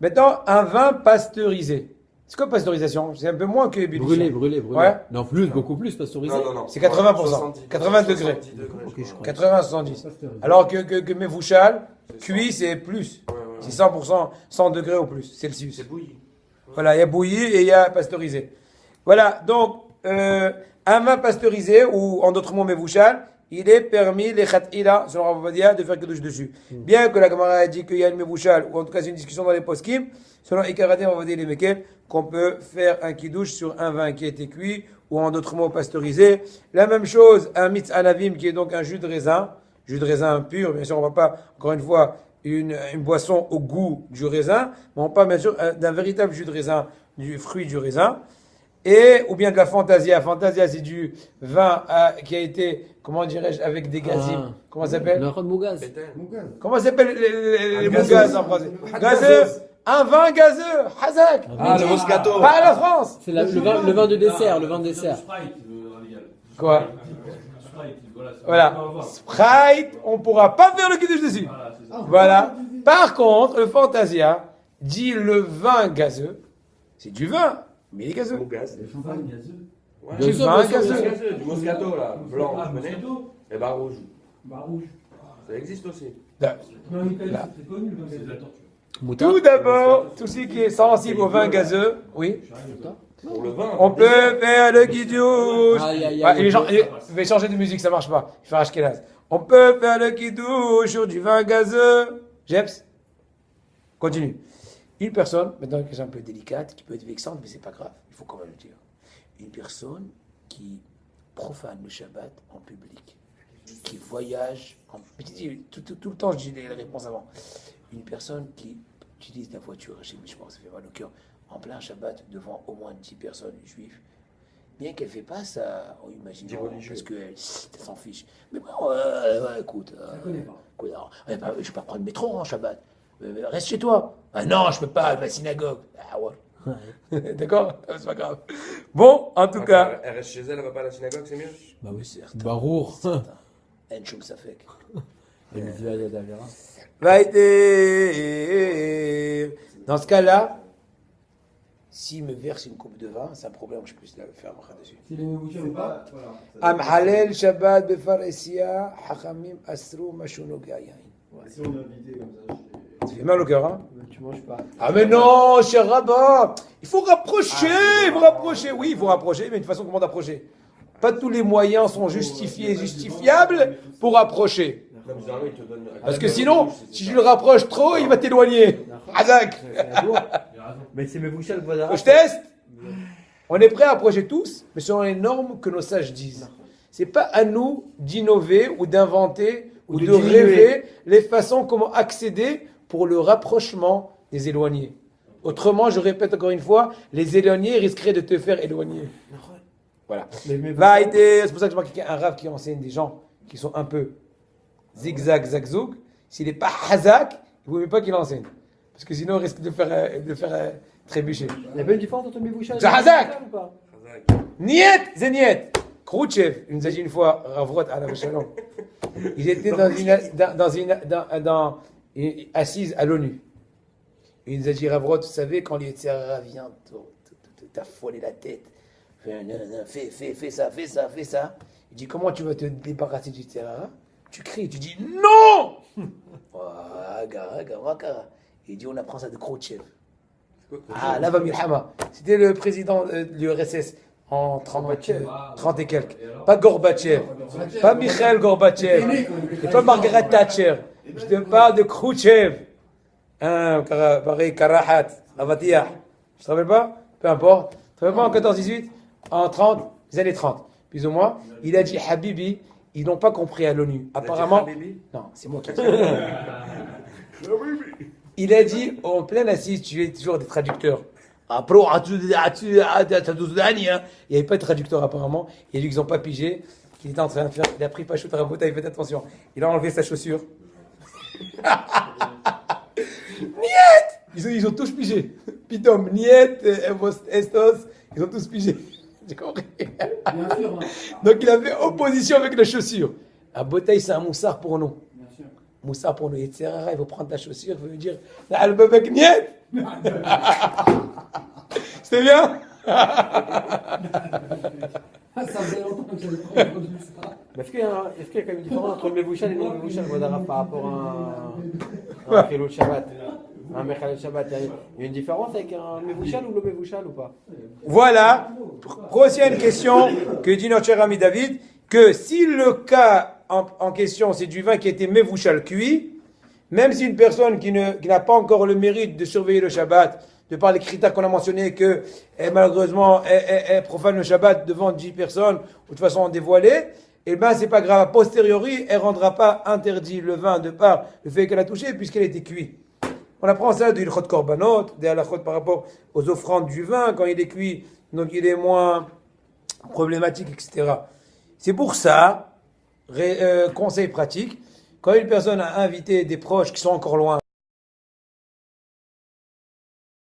Maintenant, un vin pasteurisé. C'est quoi pasteurisation? C'est un peu moins que Brûlé. Ouais. Non, plus, beaucoup plus pasteurisé. Non. C'est 80%. 70, 80 degrés. 70 degrés, je crois. 80-70. Alors que mes vouchals, cuits, c'est plus. Ouais. C'est 100%, 100 degrés ou plus, Celsius. C'est bouilli. Voilà, il y a bouilli et il y a pasteurisé. Voilà, donc, un vin pasteurisé, ou en d'autres mots, mes vouchals, il est permis, les khat'ila, selon Rav Ovadia, de faire kiddush dessus. Bien que la Gemara a dit qu'il y a une mevouchal, ou en tout cas c'est une discussion dans les poskim, selon Ikaradé, Rav Ovadia et les Mekel, qu'on peut faire un kiddush sur un vin qui a été cuit, ou en d'autres mots pasteurisé. La même chose, un mitz anavim, qui est donc un jus de raisin pur, bien sûr, on ne va pas, encore une fois, une boisson au goût du raisin, mais on parle bien sûr d'un véritable jus de raisin, du fruit du raisin, ou bien de la fantasia. Fantasia, c'est du vin qui a été, comment dirais-je, avec des gazim. Ah. Comment ça s'appelle? Le Rod Mougaz. Pétain. Comment ça s'appelle les gazeux. mougaz en français? Gazeux. Un vin gazeux. Hazak. Ah, le Moscato. Pas à la France. C'est le vin de dessert, le vin de dessert. Sprite, le radical. Quoi? Sprite, voilà. Voilà. Sprite, on ne pourra pas faire le kiddush dessus. Voilà, c'est ça. Voilà. Par contre, le Fantasia dit le vin gazeux. C'est du vin, mais il est gazeux. Mougaz. Champagne. Ouais. Bien Du sûr, vin bien sûr, gazeux. bien sûr. Du Moscato, là. Blanc, Ah, tu connais? Moscato. Et bah rouge. Bah rouge. Ça existe aussi. Là. Non, en Italie, Là. c'est très connu le C'est de la vin. torture. Moutard. Tout d'abord, tout ce qui est sensible au vin gazeux, oui. Pour le vin. On peut faire le kiddush. Aïe, aïe, Ah, aïe. les gens, je vais changer de musique, ça marche pas. Je vais faire Ashkenaz. On peut faire le kiddush sur du vin gazeux. Jeps, continue. Une personne, maintenant une question un peu délicate, qui peut être vexante, mais c'est pas grave, il faut quand même le dire. Une personne qui profane le Shabbat en public, qui voyage, tout le temps je dis les réponses avant. Une personne qui utilise la voiture chez Mishmor, ça fait mal au cœur, en plein Shabbat devant au moins 10 personnes juives. Bien qu'elle ne fait pas ça, on imagine, parce qu'elle s'en fiche. Mais bon, écoute, je ne vais pas prendre le métro en Shabbat. Reste chez toi. Ah non, je peux pas, à la synagogue. Ah ouais. D'accord? C'est pas grave. Bon, en tout cas. Elle reste chez elle, elle va pas à la synagogue, c'est mieux? Bah oui, Certes. Barour. En choum ça fait. Et Mitzvah Yad Avera. Va être. Dans ce cas-là, s'il me verse une coupe de vin, c'est un problème, je peux la faire un dessus. C'est les Mevouchal ou pas? Am halel Shabbat befaresia hachamim asru mashuno gayayin. Si on est invité comme ça, Ça fait mal au cœur, hein? Tu manges pas. Ah mais non, cher rabbin, il faut rapprocher, oui, il faut rapprocher, mais de façon comment d'approcher? Pas tous les moyens sont justifiés et justifiables pour approcher. Non, mais généralement, il te donne. Parce que sinon, si je le rapproche trop, il va t'éloigner. Hazak, Mais c'est mes bouchales, voilà. je teste. On est prêt à approcher tous, mais selon les normes que nos sages disent. C'est pas à nous d'innover ou d'inventer ou de rêver les façons comment accéder pour le rapprochement des éloignés. Autrement, je répète encore une fois, les éloignés risqueraient de te faire éloigner. Voilà. C'est pour ça que je vois qu'il y a un rave qui enseigne des gens qui sont un peu zigzag, zagzoug. S'il n'est pas hazak, il ne vaut mieux pas qu'il enseigne. Parce que sinon, il risque de faire trébucher. Il n'y a pas une différence entre mes bouchales et C'est Hazak. ou pas? Niet, zeniet. Khrouchtchev, il nous a dit une fois, Ravrot à la Shalom. Ils étaient assises à l'ONU. Il nous a dit, Ravrot, vous savez, quand l'Yetzirah vient t'affoler la tête, fais ça. Il dit, comment tu vas te débarrasser du Yetzirah? Tu cries, tu dis, non. Il dit, on apprend ça de Khrouchtchev. Ah, là va Milhama. C'était le président de l'URSS en 30 et quelques. Pas Gorbatchev, pas Mikhail Gorbatchev, et pas Margaret Thatcher. Je te parle de Khrouchtchev. Pareil, Karahat, Avatiyah. Je te rappelle pas? Peu importe. Tu te rappelles pas en 14-18? En 30, les années 30, plus ou moins. Il a dit Habibi, ils n'ont pas compris à l'ONU. Apparemment. Non, c'est moi qui ai dit. Il a dit, en pleine assise, tu es toujours des traducteurs. Il n'y avait pas de traducteur apparemment. Il a dit qu'ils n'ont pas pigé, qu'il était en train de faire. Il a pris Pachout Rabota, il fait attention. Il a enlevé sa chaussure. Niet! Ils ont tous pigé. Pitom, Niet, Estos, ils ont tous pigé. J'ai compris. Bien sûr. Donc il a fait opposition avec la chaussure. À Botaï, c'est un moussard pour nous. Bien sûr. Moussa pour nous, etc. Il va prendre ta chaussure, il va lui dire Al-Babak Niet. C'était bien? Ça faisait longtemps que j'avais pas entendu ça. Est-ce qu'il y a quand même une différence entre le Mevouchal et le Mevouchal par rapport à un Khilou Shabbat? Un Mechal Shabbat, il y a une différence avec un Mevouchal ou le Mevouchal ou pas? Voilà. Prochaine question que dit notre cher ami David, que si le cas en question c'est du vin qui a été Mevouchal cuit, même si une personne qui n'a pas encore le mérite de surveiller le Shabbat, de par les critères qu'on a mentionnés, que malheureusement elle profane le Shabbat devant 10 personnes ou de façon dévoilée, et bien c'est pas grave, a posteriori elle rendra pas interdit le vin de par le fait qu'elle a touché puisqu'elle était cuite. On apprend ça de l'ilchot korbanot, des halachot par rapport aux offrandes du vin, quand il est cuit, donc il est moins problématique, etc. C'est pour ça, conseil pratique, quand une personne a invité des proches qui sont encore loin,